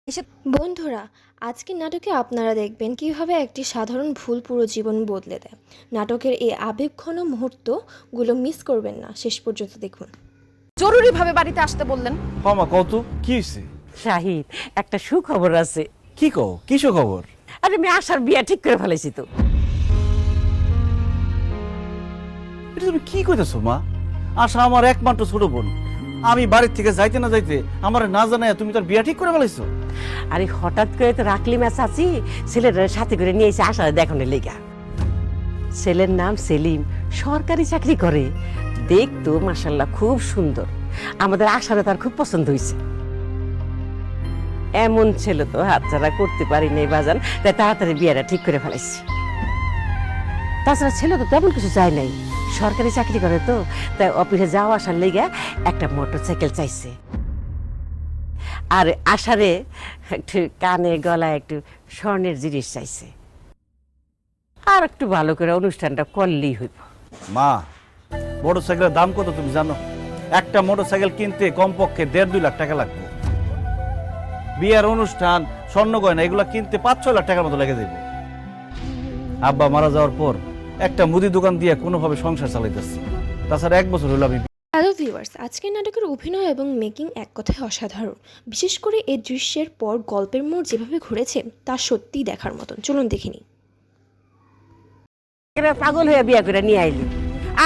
এসব বন্ধুরা, আজকের নাটকে আপনারা দেখবেন কিভাবে একটি সাধারণ ভুল পুরো জীবন বদলে দেয়। নাটকের এই আবেগঘন মুহূর্তগুলো মিস করবেন না, শেষ পর্যন্ত দেখুন। জরুরিভাবে বাড়িতে আসতে বললেন। মামা কত কি হয়েছে? শাহিদ, একটা সুখবর আছে। কি কও, কিসো খবর? আরে আমি আশার বিয়া ঠিক করে ফেলেছি তো। এটা তুমি কি কইতেছো মা? আশা আমার একমাত্র ছোট বোন। আমি বাড়ির থেকে যাইতে না যাইতে আমার না জানায় তুমি তার বিয়া ঠিক করে ফেলাইছো। আরে হঠাৎ করে তো রাখলি ম্যাচ আছি, ছেলের সাথে করে নিয়ে এসে আশা দেখানোর লেগা। ছেলের নাম সেলিম, সরকারি চাকরি করে। দেখতো মাশাল্লাহ খুব সুন্দর। আমাদের আশারে তার খুব পছন্দ হয়েছে। এমন ছেলে তো হাতছাড়া করতে পারি নাই বাজান, তাই তাড়াতাড়ি বিয়েটা ঠিক করে ফেলাইছি। তাছাড়া ছেলে তো তেমন কিছু চায় নাই, সরকারি চাকরি করে তো, তাই অফিসে যাওয়া আসার লেগে একটা মোটরসাইকেল চাইছে। আর আশারে একটু কানে গলায় একটু স্বর্ণের জিনিস চাইছে। আর একটু ভালো করে অনুষ্ঠানটা করলেই হইব। মা, মোটরসাইকেলের দাম কত তুমি জানো? একটা মোটরসাইকেল কিনতে কমপক্ষে 1.5-2 লাখ টাকা লাগবে। বিয়ের অনুষ্ঠান, স্বর্ণ গয়না এগুলো কিনতে 5-6 লাখ টাকার মতো লেগে যাবে। আব্বা মারা যাওয়ার পর একটা মুদি দোকান দিয়ে কোনোভাবে সংসার চালাইতেছি। তাছাড়া 1 বছর হলো আমি। হ্যালো ভিউয়ার্স, আজকের নাটকের অভিনয় এবং মেকিং এক কথায় অসাধারণ। বিশেষ করে এই দৃশ্যের পর গল্পের মোড় যেভাবে ঘুরেছে তা সত্যিই দেখার মতন। চলুন দেখে নিই। এরা পাগল হয়ে বিয়ে করে নিয়ে আইলি।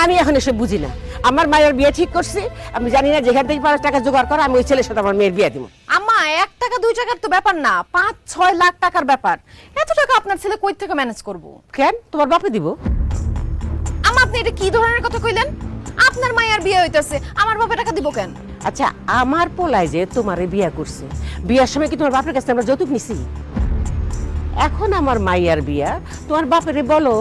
আমি এখন এসব বুঝি না। আমার মায়ের বিয়ে ঠিক করছে, আমি জানি না যেখান থেকে 5 টাকা জোগাড় করা, আমি ওই ছেলের সাথে আমার মেয়ের বিয়ে দিব। আম্মা, 1 টাকা 2 টাকার তো ব্যাপার না, 5-6 লাখ টাকার ব্যাপার। এত টাকা আপনার ছেলে কই থেকে ম্যানেজ করবো? কেন, তোমার বাপে দিব? আম্মা, আপনি এটা কি ধরনের কথা কইলেন? আপনার মায়ের বিয়ে হইতাছে, আমার বাপে টাকা দিব কেন? আচ্ছা, আমার পোলায় যে তোমারে বিয়ে করছে, বিয়ার সময় কি তোমার বাপের কাছে আমরা যৌতুক নিছি? এখন আমার মাইয়ার বিয়া, তোমার বাপেরে বলো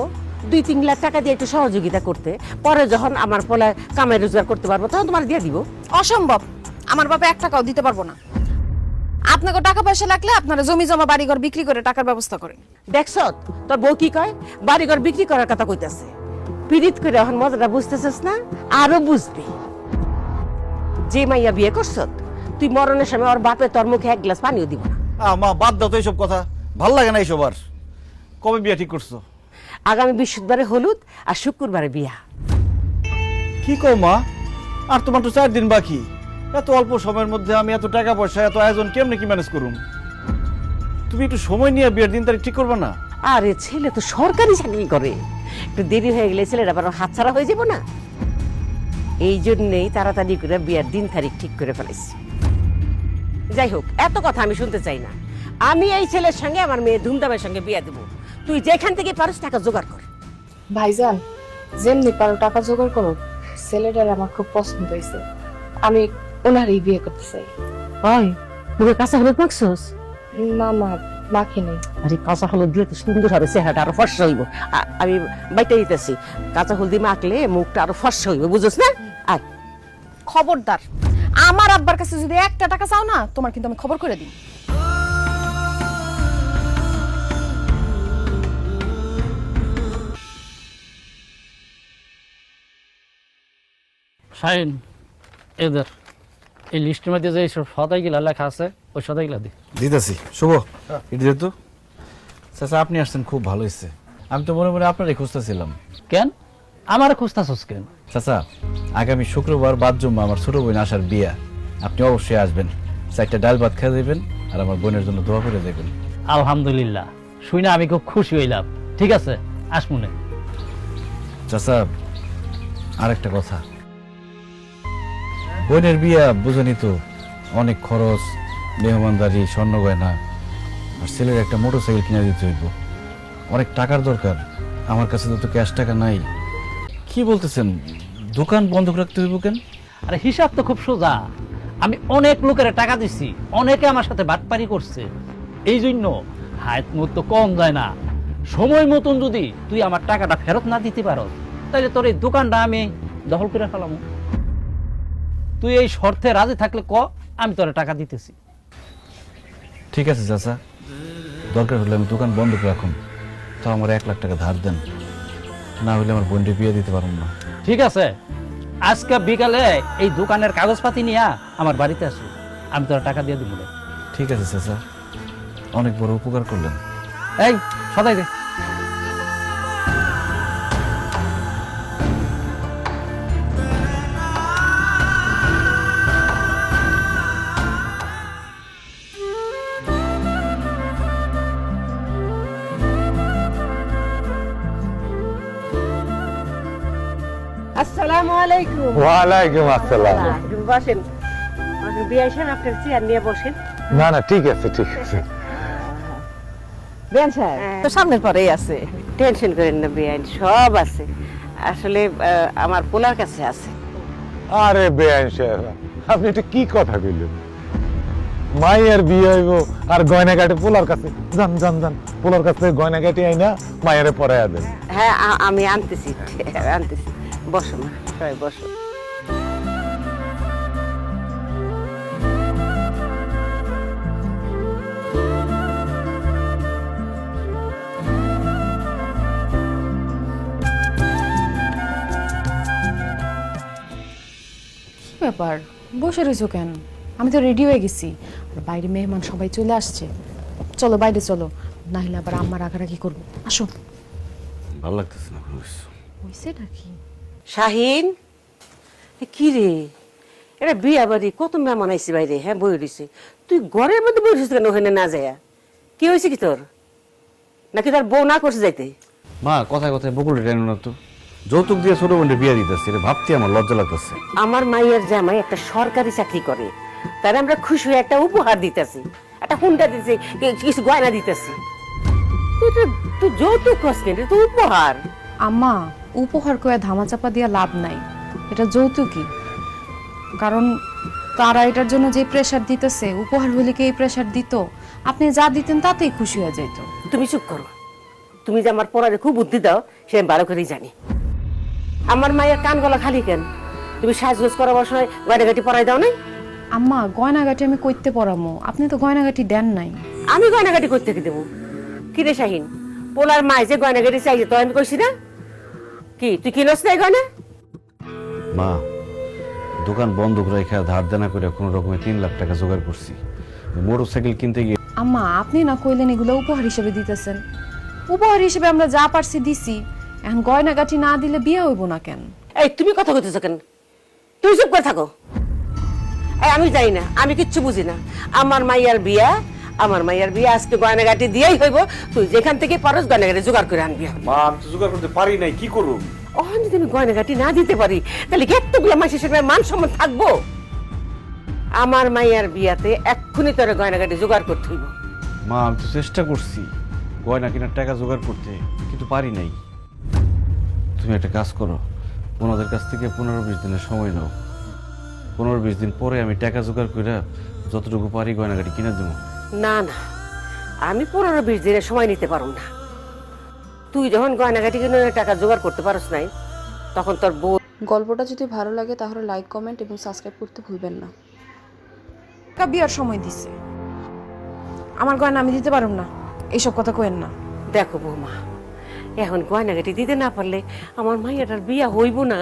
2-3 লাখ টাকা দিয়ে একটু সহযোগিতা করতে, পরে যখন আমার পোলায় কামাই রোজগার করতে পারবো তখন তোমার দিয়ে দিব। অসম্ভব, আমার বাপে 1 টাকাও দিতে পারবো না। আপনাকে টাকা পয়সা লাগলে আপনারা জমি জমা বাড়িঘর বিক্রি করে টাকার ব্যবস্থা করেন। দেখছ তোর বউ কি কয়, বাড়িঘর বিক্রি করার কথা কইতাছে। পীড়িত করে এখন মজাটা বুঝতেছিস না? আরো বুঝবি। যে মাইয়া বিয়ে করছ তুই মরণের সময় ওর বাপে তোর মুখে 1 গ্লাস পানিও দিব না। মা বাদ দাও তো এইসব কথা, ভাল লাগে না এইসব। আর কবে বিয়া ঠিক করছো? আগামী বৃহস্পতিবারে হলুদ আর শুক্রবারে বিয়া। কি কও মা, আর তোমার তো 4 দিন বাকি। এত অল্প সময়ের মধ্যে আমি এত টাকা পয়সা, এত আয়োজন কেমনে কি ম্যানেজ করুম? তুমি একটু সময় নিয়ে বিয়ের দিন তারিখ ঠিক করবে না? আরে ছেলে তো সরকারি চাকরি করে, একটু দেরি হয়ে গেলে ছেলের আবার হাতছাড়া হয়ে যাব না। এই জন্যেই তাড়াতাড়ি করে বিয়ার দিন তারিখ ঠিক করে ফেলেছি। যাই হোক, এত কথা আমি শুনতে চাই না। আমি এই ছেলের সঙ্গে আমার মেয়ে ধুমধামের সঙ্গে বিয়া দেবো। তুই যেখান থেকে পারিস টাকা জোগাড় কর। ভাইজান, যেমনি পারো টাকা জোগাড় করো। ছেলেটার আমার খুব পছন্দ হয়েছে, আমি ওনারই বিয়ে করতে চাই। ওই মুখে কাঁচা হলুদ মাখছস? না মা, মাখি নেই। আরে কাঁচা হলুদ দিলে তো সুন্দর হবে, চেহারাটা আরো ফর্সা হইব। আমি বাইটা দিতেছি, কাঁচা হলদি মাখলে মুখটা আরো ফর্সা হইব, বুঝছ না? আর খবরদার, আমার আব্বার কাছে যদি 1 টাকা চাও না, তোমার কিন্তু আমি খবর করে দিই। শাহিন, এদের এই লিস্টের মধ্যে যে সব সদাইগুলা লেখা আছে ওই সদাইগুলা দি। দিতেছি। শুভ, এটা যেহেতু চাচা আপনি আসছেন খুব ভালো হয়েছে। আমি তো মনে মনে আপনারই খুঁজতেছিলাম। কেন আমার খুঁজতাছস কেন? চাচা, আগামী শুক্রবার বাদ জুম্মা আমার ছোট বোন আসার বিয়া। আপনি অবশ্যই আসবেন, 4টা ডাল ভাত খেয়ে দেবেন আর আমার বোনের জন্য দোয়া করে দেবেন। আলহামদুলিল্লাহ, শুনে আমি খুব খুশি হইলাম। ঠিক আছে, আসমুনে। চাচা, আরেকটা কথা, বোনের বিয়া বুঝনি তো, অনেক খরচ, মেহমানদারি, স্বর্ণ গয়না, আর ছেলের একটা মোটরসাইকেল কিনে দিতে হইব। অনেক টাকার দরকার, আমার কাছে তো ক্যাশ টাকা নাই। কি বলতেছেন, দোকান বন্ধ রাখতে হইব কেন? আরে হিসাব তো খুব সোজা। আমি অনেক লোকের টাকা দিছি, অনেকে আমার সাথে বাটপারি করছে। এই জন্য হায়াত মতো কম যায় না। সময় মতন যদি তুই আমার টাকাটা ফেরত না দিতে পারো, তাহলে তোর এই দোকানটা আমি দখল করে ফেলাম। তুই এই শর্তে রাজি থাকলে ক, আমি তোর টাকা দিতেছি। ঠিক আছে চাচা, দরকার হলে আমি দোকান বন্ধ করে রাখুন, তো আমার 1 লাখ টাকা ধার দেন, না হলে আমার বোনটি বিয়ে দিতে পারুন না। ঠিক আছে, আজকে বিকালে এই দোকানের কাগজপাতি নিয়ে আমার বাড়িতে আসো, আমি তোর টাকা দিয়ে দিব। ঠিক আছে চাচা, অনেক বড় উপকার করলেন। এই সদাই দে। আসসালামু আলাইকুম। ওয়ালাইকুম আসসালাম। বসেন, বিয়ে সাহেব আপনার চেয়ার নিয়ে বসেন। না না ঠিক আছে ঠিক আছে। বিয়ান সাহেব তো সামনের পরেই আছে, টেনশন করেন না বিয়ান, সব আছে। আসলে আমার পোলার কাছে আছে। আরে বেআইন সাহেব, আপনি এটা কি কথা কইলেন? মায়ের বিয়ে হইব আর গয়নাগাটি পোলার কাছে? যান যান যান, পোলার কাছে গয়নাগাটি আইনা মায়ের পরাইয়া দেন। হ্যাঁ আমি আনতেছি আনতেছি। বসো মা, সবাই বসো। কি ব্যাপার বসে রয়েছো কেন? আমি তো রেডি হয়ে গেছি, আর বাইরে মেহমান সবাই চলে আসছে। চলো বাইরে চলো, না হলে আবার আম্মা রাগারাগি করবো। আসো। ভালো লাগতেছে না কোনো কিছু। হয়েছে নাকি? শাহিন, কি রে, এটা বিয়া বাড়ি, কত মেহমান আইসি বাইরে। হ্যাঁ বই রয়েছে, তুই ঘরের মধ্যে বই রয়েছিস কেন ওখানে না যায়? কি হয়েছে কি তোর? নাকি তোর বউ না করছে যাইতে? মা কথায় কথায় বকুল টেন না তো, যৌতুক দিয়ে ছোট বোনটা বিয়ে দিতেছে, এটা ভাবতে আমার লজ্জা লাগতেছে। আমার মায়ের জামাই একটা সরকারি চাকরি করে, তার আমরা খুশি হয়ে একটা উপহার দিতেছি, একটা হুন্ডা দিতেছি, কিছু গয়না দিতেছি। তুই যৌতুক কস কেন? তুই উপহার। আম্মা, উপহার কয়ে ধামাচাপা দিয়া লাভ নাই, এটা যৌতুকই। কারণ তারা এটার জন্য যে প্রেসার দিতেছে, উপহার হলে কি এই প্রেসার দিত? আপনি যা দিতেন তাতেই খুশি হয়ে যাইতো। তুমি চুপ করো। তুমি যে আমার পড়ারে খুব বুদ্ধি দাও সে আমি ভালো করেই জানি। আমার মায়ের কান গলা খালি কেন? তুমি সাজগোজ করাবার সময় গয়নাগাটি পরাই দাও নাই? আম্মা, গয়নাগাটি আমি কইতে পরামো, আপনি তো গয়নাগাটি দেন নাই। আমি গয়নাগাটি করতে কি দেবো? কি রে শাহিন, পোলার মায় যে গয়নাগাটি চাইছে তো আমি কইছি না? কি তুই কিনস না এই গয়না? মা, দোকান বন্ধক রেখে ধার দেনা করে কোনো রকমে 3 লাখ টাকা জোগাড় করছি। মোটর সাইকেল কিনতে গিয়ে আম্মা, আপনি না কইলেন এগুলো উপহার হিসেবে দিতেছেন? উপহার হিসেবে আমরা যা পারছি দিছি, এখন গয়নাগাটি না দিলে বিয়ে হইব না কেন? এই তুমি কথা কইতেছ কেন? তুই চুপ করে থাকো। এই আমি জানি না, আমি কিচ্ছু বুঝি না। আমার মাইয়ার বিয়া আজকে গয়নাগাটি দিয়েই হইব। তুই যেখান থেকে পারস গয়নাগাটি জোগাড় করে আনবি। মা, আমি তো জোগাড় করতে পারি নাই, কি করব? ওখানে যদি আমি গয়নাগাটি না দিতে পারি তাহলে এতগুলো মাসের সাথে মান সম্মান থাকবো? আমার মাইয়ার বিয়াতে এক্ষুনি তোর গয়নাগাটি জোগাড় করতে হইব। মা, আমি তো চেষ্টা করছি গয়না কেনার টাকা জোগাড় করতে, কিন্তু পারি নাই। তুমি একটা কাজ করো, ওনাদের কাছ থেকে 15-20 দিনের সময় নাও। 15-20 দিন পরে আমি টাকা জোগাড় করে যতটুকু পারি গয়নাগাটি কিনে দেবো। না না, আমি 15-20 দিনের সময় নিতে পারব না। তুই যখন গয়নাগাটি কিনে টাকা জোগাড় করতে পারস নাই, তখন তোর বউ। গল্পটা যদি ভালো লাগে তাহলে লাইক, কমেন্ট এবং সাবস্ক্রাইব করতে ভুলবেন না। বিয়ার সময় দিছে, আমার গয়না আমি দিতে পারব না, এইসব কথা কইেন না। দেখো বৌমা, এখন গয়নাগাটি দিতে না পারলে আমার মাইয়াটার বিয়া হইব না।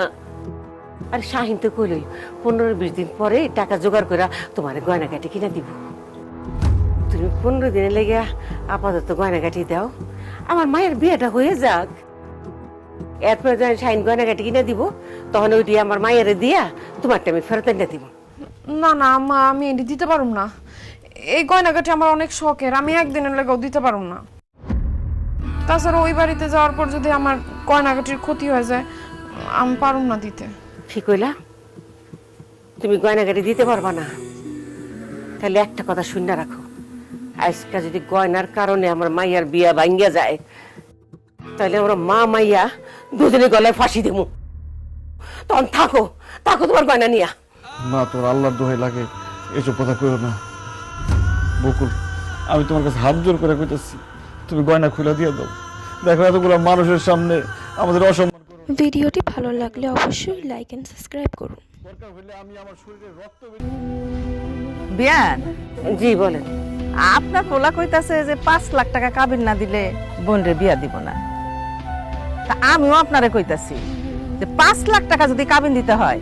আর শাহিন তো কইলই 15-20 দিন পরে টাকা জোগাড় করে তোমার গয়নাগাটি কিনে দিব। তুমি 15 দিনে লেগে আপাতত গয়নাগাটি দাও, আমার মায়ের বিয়েটা হয়ে যাক। এরপরে যখন শাহিন গয়নাগাটি কিনে দিব, তখন ওইটি আমার মায়ের দিয়া তোমারটা আমি ফেরত এনে দিব। না না আম্মা, আমি এটি দিতে পারব না। এই গয়নাগাটি আমার অনেক শখের, আমি একদিনের লেগেও দিতে পারব না। তাছাড়া ওই বাড়িতে যাওয়ার পর যদি আমার গয়নাগাটির ক্ষতি হয়ে যায়, আমি পারব না দিতে। ঠিক হইলা, তুমি গয়নাগাটি দিতে পারবা না? তাহলে একটা কথা শুনে রাখো, আজকে যদি গয়নার কারণে আমার মাইয়ার বিয়া ভাঙ্গিয়া যায়, তাহলে আমরা মা মাইয়া দুজনে গলায় ফাঁসি দেব। তখন থাকো তোমার গয়না নিয়া। মা, তোর আল্লাহর দোহাই লাগে, এসব কথা কইও না। বকুল, আমি তোমার কাছে হাত জোর করে কইতেছি, তুমি গয়না খুলে দিয়ে দাও। দেখো এতগুলো মানুষের সামনে আমাদের অসম্মান। ভিডিওটি ভালো লাগলে অবশ্যই লাইক এন্ড সাবস্ক্রাইব করুন। বিয়ান, জি বলেন। আপনার পোলা কইতাছে যে 5 লাখ টাকা কাবিন না দিলে বোনরে বিয়া দিব না। তা আমিও আপনারে কইতাছি যে 5 লাখ টাকা যদি কাবিন দিতে হয়,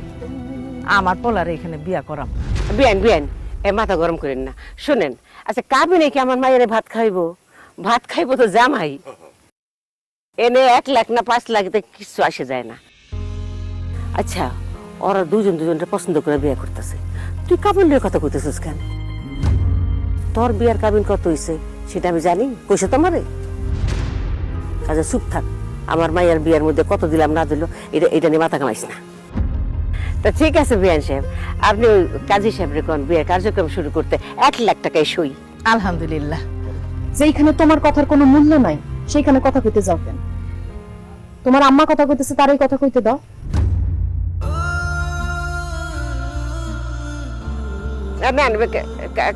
আমার পোলারে এখানে বিয়া করাম। বিয়ান মাথা গরম করেন না, শোনেন, আচ্ছা কাবিনে কি আমার মায়ের ভাত খাইবো? ভাত খাইবো তো জামাই। এনে 1 লাখ না 5 লাখ কিছু আসে যায় না। আচ্ছা ওরা দুজনটা পছন্দ করে বিয়ে করতেছে, তুই কাবিনের কথা কইতেছিস কেন? তোর বিয়ার কাবিন কত হইছে সেটা আমি জানি, কইছে তোমারে? আচ্ছা চুপ থাক, আমার মায়ের বিয়ার মধ্যে কত দিলাম না দিল এটা নিয়ে মাথা কামাইস না। তা ঠিক আছে বিয়ান সাহেব, আপনি ওই কাজী সাহেব রেখন বিয়ের কার্যক্রম শুরু করতে 1 লাখ টাকায় সই। আলহামদুলিল্লাহ। যেইখানে তোমার কথার কোনো মূল্য নাই সেইখানে কথা কইতে যাও কেন? তোমার আম্মা কথা কইতেছে তারই কথা কইতে দাও। নেন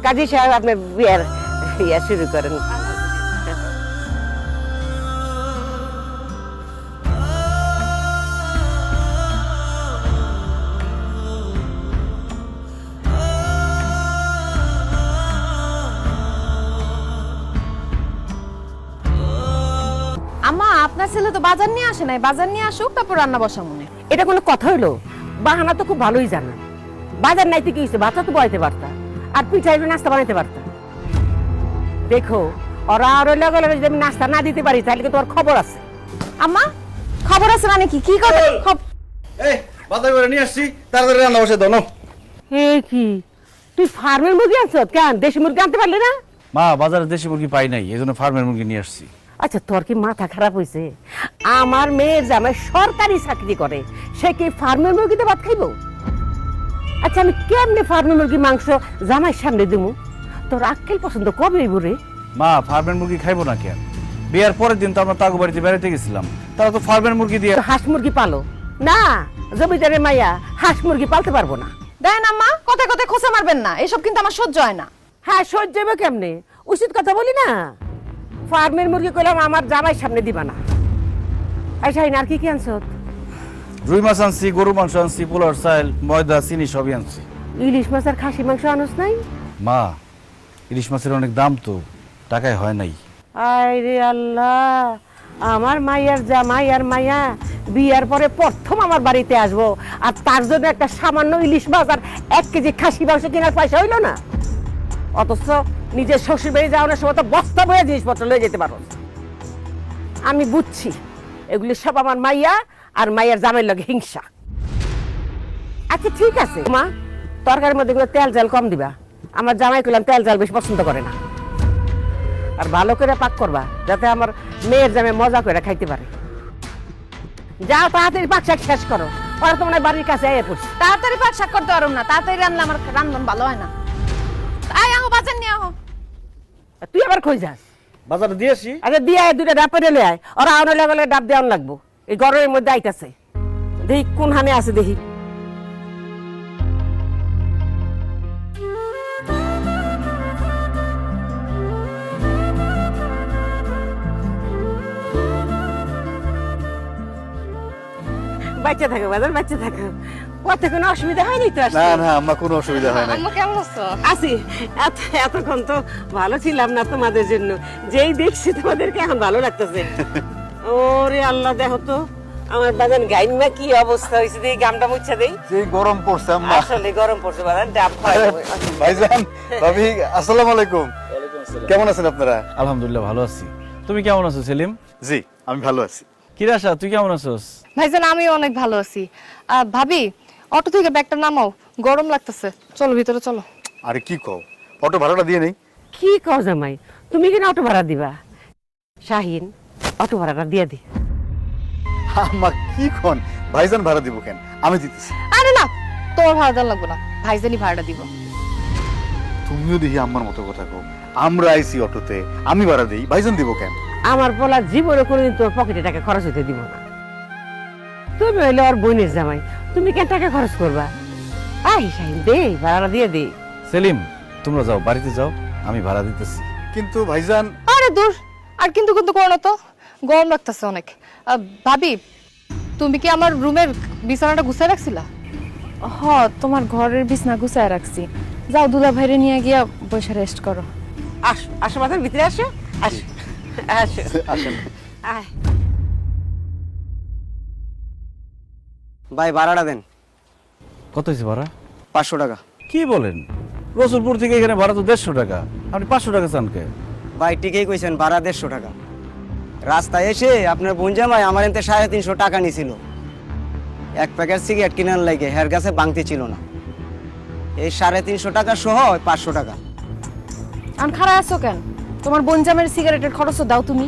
কাজী সাহেব, আপনি বিয়ার ইয়া শুরু করেন। আম্মা আপনার ছেলে তো বাজার নিয়ে আসে নাই, বাজার নিয়ে আসুক তারপর রান্না বসা মনে। এটা কোনো কথা হইলো? বাহানা তো খুব ভালোই জানা। বাজার নাইতে কি হয়েছে, বাচ্চা তো বয়াইতে পারতা, আর পিঠাই নাস্তা বানাইতে পারতা। দেখো ওরা আরো লগে লগে যদি আমি নাস্তা না দিতে পারি তাহলে কিন্তু ওর খবর আছে। আম্মা খবর আছে মানে কি? কি কথা? এই বাজার করে নিয়ে আসছি, তাড়াতাড়ি রান্না বসে দাও। হে কি তুই ফার্মের মুরগি আনছ? কেন দেশি মুরগি আনতে পারলি না? মা বাজারে দেশি মুরগি পাই নাই, এজন্য ফার্মের মুরগি নিয়ে আসছি। আচ্ছা তোর কি মাথা খারাপ হয়েছে? আমার মেয়ের জামাই সরকারি চাকরি করে, সে কি ফার্মের মুরগিতে ভাত খাইব? আচ্ছা আমি কেমনে ফার্মের মুরগি মাংস জামাইয়ের সামনে দিমু? তোর আক্কেল পছন্দ কবে হইব রে? মা ফার্মের মুরগি খাইবো না কেন? বিয়ার পরের দিন তো আমরা তাগো বাড়িতে বেড়াতে গেছিলাম, তারা তো ফার্মের মুরগি দিয়ে। তো হাঁস মুরগি পালো না? জমিদারের মাইয়া হাঁস মুরগি পালতে পারবো না। দেন আম্মা, কথায় কথায় খোঁচা মারবেন না, এসব কিন্তু আমার সহ্য হয় না। হ্যাঁ সহ্য হবে কেমনে? উচিত কথা বলি না। ফার্মের মুরগি কইলাম আমার জামাইয়ের সামনে দিবা না। আচ্ছা আর কি কি আনছ? রুই মাছ আনছি, গরু মাংস আনছি, পোলার চাল, ময়দা, চিনি সবই আনছি। ইলিশ মাছ আর খাসি মাংস আনস নাই? মা ইলিশ মাছের অনেক দাম তো, টাকায় হয় নাই। আয় রে আল্লাহ, আমার মাইয়ার জামাই আর মাইয়া বিয়ার পরে প্রথম আমার বাড়িতে আসবো, আর তার জন্য একটা সামান্য ইলিশ মাছ আর 1 কেজি খাসি মাংস কেনার পয়সা হইলো না। অথচ নিজের শ্বশুর বাড়ি যাওয়ার সময় তো বস্তা বয়ে জিনিসপত্র লয়ে যেতে পারো। আমি বুঝছি এগুলি সব আমার মাইয়া আর মাইয়ার জামাইয়ের লগে হিংসা। আচ্ছা ঠিক আছে মা, তরকারির মধ্যে তেল জাল কম দিবা। আমার জামাই কইলাম তেল জাল বেশি পছন্দ করে না। আর ভালো করে পাক করবা যাতে আমার মেয়ের জামাই মজা করে খাইতে পারে। যাও তাড়াতাড়ি পাক শাক শেষ করো, ওরা তো মনে হয় বাড়ির কাছে আইয়া পড়ছে। তাড়াতাড়ি পাক শাক করতে পারুম না, তাড়াতাড়ি রান্না আমার রান্ধন ভালো হয় না। আয় আহ বাজার নিয়ে আহ। আর তুই আবার কই যাস? বাজারে দিয়েছি। আচ্ছা দিয়ে আয়, 2টা ডাব পেরে আয়। ওরা আউনে লাগলে ডাব দেওয়ান লাগবো, এই গরমের মধ্যে আইতাছে। দেখি কোন হানে আছে দেখি। বাচ্চা থাকো বাজার, বাচ্চা থাকো। পথে কোনো অসুবিধা হয়নি তো? না না আম্মা, কোনো অসুবিধা হয় নাই। আম্মা কেমন আছো? আছি। এতক্ষণ তো ভালো ছিলাম না তোমাদের জন্য, যেই দেখছি তোমাদেরকে এখন ভালো লাগতেছে। ওরে আল্লাহ, দেখো তো আমার বাজান গাইমা কি অবস্থা হয়েছে, দেখি গামটা মুচ্ছা দেই। যে গরম পড়ছে আম্মা। আসলে গরম পড়ছে বাজান, ডাব খাওয়াই। ভাইজান, ভাবি, আসসালামু আলাইকুম। কেমন আছেন আপনারা? আলহামদুলিল্লাহ ভালো আছি। তুমি কেমন আছো সেলিম? জি আমি ভালো আছি। কিরাশা তুই কেমন আছোস? ভাইজান আমি অনেক ভালো আছি। ভাবি অটো থেকে ব্যাগটা নামাও, গরম লাগতেছে। চলো ভিতরে চলো। আরে কি কও, অটো ভাড়াটা দিয়ে নেই? কি কও জামাই, তুমি কেন অটো ভাড়া দিবা? শাহিন অটো ভাড়াটা দিয়ে দি। আম্মা কি কোন, ভাইজান ভাড়া দিব কেন, আমি দিতেছি। আরে না, তোমার ভাড়া দেওয়া লাগবে না, ভাইজানই ভাড়াটা দিব। তুমিও দেখি আম্মার মতো কথা কও। আমরা আইছি অটোতে, আমি ভাড়া দেই, ভাইজান দিব কেন? আমার বলা জীবনে কোনোদিন তোমার পকেটে টাকা খরচ হতে দিব না। তুমি হইলে ওর বোনের জামাই, তুমি কেন টাকা খরচ করবা? আই শাহিন দে, ভাড়াটা দিয়ে দে। সেলিম তোমরা যাও, বাড়িতে যাও, আমি ভাড়া দিতেছি। কিন্তু ভাইজান। আরে দূর, আর কিন্তু কিন্তু করো না তো, গরম লাগতেছে অনেক। ভাবি তুমি কি আমার রুমের বিছানাটা গুছাই রাখছিলা? হ, তোমার ঘরের বিছনা গুছায় রাখছি। যাও দুলা ভাইরে নিয়ে গিয়া বসে রেস্ট করো। আসো আসো বাজার ভিতরে আসো, আসো আসো আসেন। আয়। ভাই ভাড়াটা দেন। কত হয়েছে ভাড়া? 500 টাকা। কি বলেন? রসুলপুর থেকে এখানে ভাড়া তো 150 টাকা, আপনি 500 টাকা চান কে? ভাই ঠিকই কইছেন, ভাড়া 150 টাকা। রাস্তায় এসে আপনার বোন জামাই আমার এতে 350 টাকা নিছিল এক প্যাকেট সিগারেট কেনার লাগে, হের কাছে বাংতি ছিল না। এই 350 টাকা সহ 500 টাকা। আর খারাপ আছো কেন? তোমার বনজামের সিগারেটের খরচও দাও তুমি।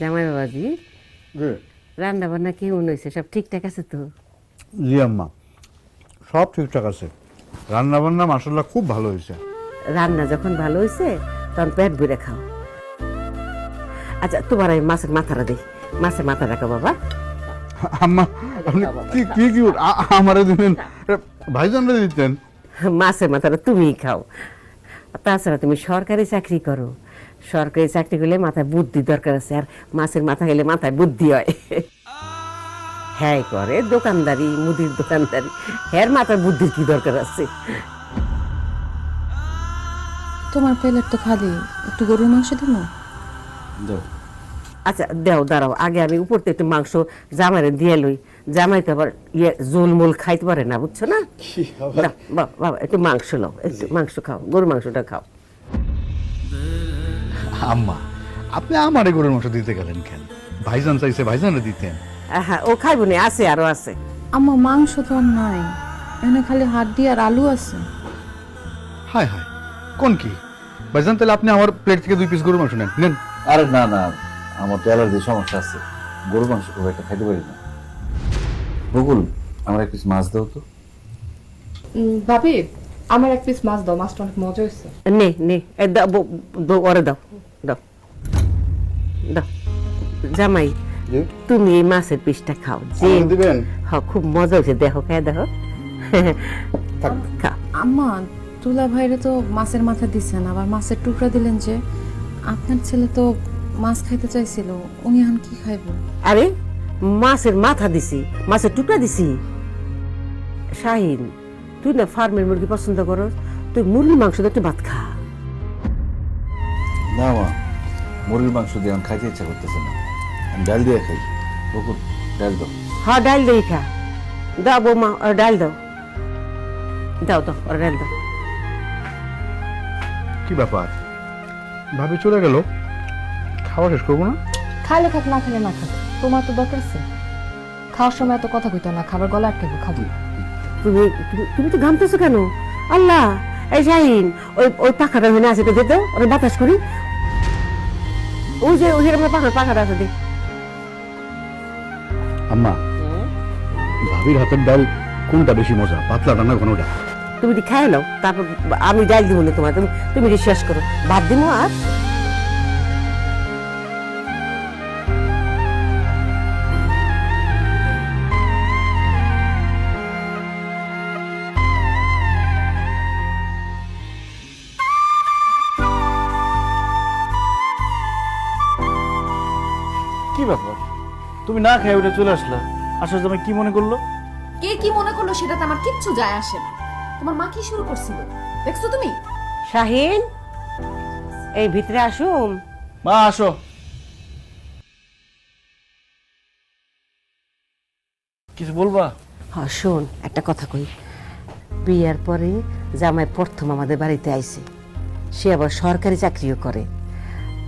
জামাই বাবাজি, রান্না বান্না কেমন হয়েছে? সব ঠিকঠাক আছে তো? জি আম্মা, সব ঠিকঠাক আছে। রান্না বান্না মাশাআল্লাহ খুব ভালো হয়েছে। রান্না যখন ভালো হয়েছে তখন পেট ভরে খাও। আচ্ছা, তোমার আমি মাছের মাথাটা দিই, মাছের মাথা রাখো বাবা। আম্মা আপনি কি কি কি আমারে দিবেন? ভাইজানরে দিতেন। মাছের মাথাটা তুমিই খাও। তাছাড়া তুমি সরকারি চাকরি করো, সরকারি চাকরি করলে মাথায় বুদ্ধি দরকার আছে, আর মাছের মাথা খেলে মাথায় বুদ্ধি হয়। হ্যাঁ করে দোকানদারি, মুদির দোকানদারি, হ্যাঁ মাথায় বুদ্ধির কি দরকার আছে? তোমার প্লেট তো খালি, একটু গরুর মাংস দিব? আচ্ছা দেও, দাঁড়াও, আগে আমি উপর থেকে একটু মাংস জামাইরে দিয়ে লই। জামাই তো আবার জোল মোল খাইতে পারে না, বুঝছো না? দাও, বাবা একটু মাংস লও, একটু মাংস খাও, গরুর মাংসটা খাও। আম্মা আপনি আমারে গরুর মাংস দিতে গেলেন কেন? ভাইজান চাইছে ভাইজানরে দিতেন। হ্যাঁ, ও খাইব না, আছে আরো আছে। আম্মা মাংস তো আর নাই, এখানে খালি হাড্ডি আর আলু আছে। হায় হায়, কোন কি ভাইজান? তাহলে আপনি আমার প্লেট থেকে 2 পিস গরুর মাংস নেন। নেন। আরে না না, আমার তো অ্যালার্জি সমস্যা আছে, গরু মাংস খুব একটা খাইতে পারি না। বকুল, আমার 1 পিস মাছ দাও তো। ভাবি, আমার 1 পিস মাছ দাও, মাছটা অনেক মজা হয়েছে। নে নে, ওরে দাও দাও দাও। জামাই, তুমি এই মাছের পিসটা খাও, যে দিবেন? হ্যাঁ খুব মজা হয়েছে, দেখো খায় দেখো। খাও। আম্মা, তুলা ভাইরে তো মাছের মাথা দিছেন, আবার মাছের টুকরা দিলেন যে। আপনার ছেলে তো মাছ খাইতে চাইছিল, উনি এখন কি খাইব? আরে মাছের মাথা দিছি, মাছের টুকরা দিছি। শাহিন, তুই না ফার্মের মুরগি পছন্দ করো, তুই মুরগির মাংস দিয়ে একটু ভাত খা। না মা, মুরগির মাংস দিয়ে আমি খাইতে ইচ্ছা করতেছে না, আমি ডাল দিয়ে খাই। বকুল, ডাল দাও। হ্যাঁ ডাল দেই খা, দাও বৌমা, ওর ডাল দাও, দাও দাও, ওর ডাল দাও। কি ব্যাপার, ভাবি চলে গেল, খাওয়া শেষ করবো না? খাইলে খাক, না খাইলে না খাক, তোমার তো দরকার আছে। খাওয়ার সময় এত কথা কইতো না, খাবার গলা আটকে খাবো। তুমি তুমি তো ঘামতেছো কেন? আল্লাহ, এই শাহিন, ওই পাখাটা হয়ে আছে, দে দাও, ওরা বাতাস করি। ওই যে আমরা পাখাটা আছে, দেখ। আম্মা, ভাবির হাতের ডাল কোনটা বেশি মজা, পাতলাটা না ঘনটা? তুমি খাই নাও, তারপর আমি ডাল দিব না তোমার, তুমি শেষ করো, ভাত দিব। আর কি ব্যাপার, তুমি না খাই ওটা চলে আসলা? আসার সময় কি মনে করলো? কে কি মনে করলো সেটাতে আমার কিচ্ছু যায় আসে না। তোমার মা কি শুরু করছিল দেখছো তুমি? শাহিন, এই ভিতরে আসুন। মা আসো। কিছু বলবা? হ্যাঁ শোন, একটা কথা কই। বিয়ার পরে জামাই প্রথম আমাদের বাড়িতে আইছে, সে আবার সরকারি চাকরিও করে,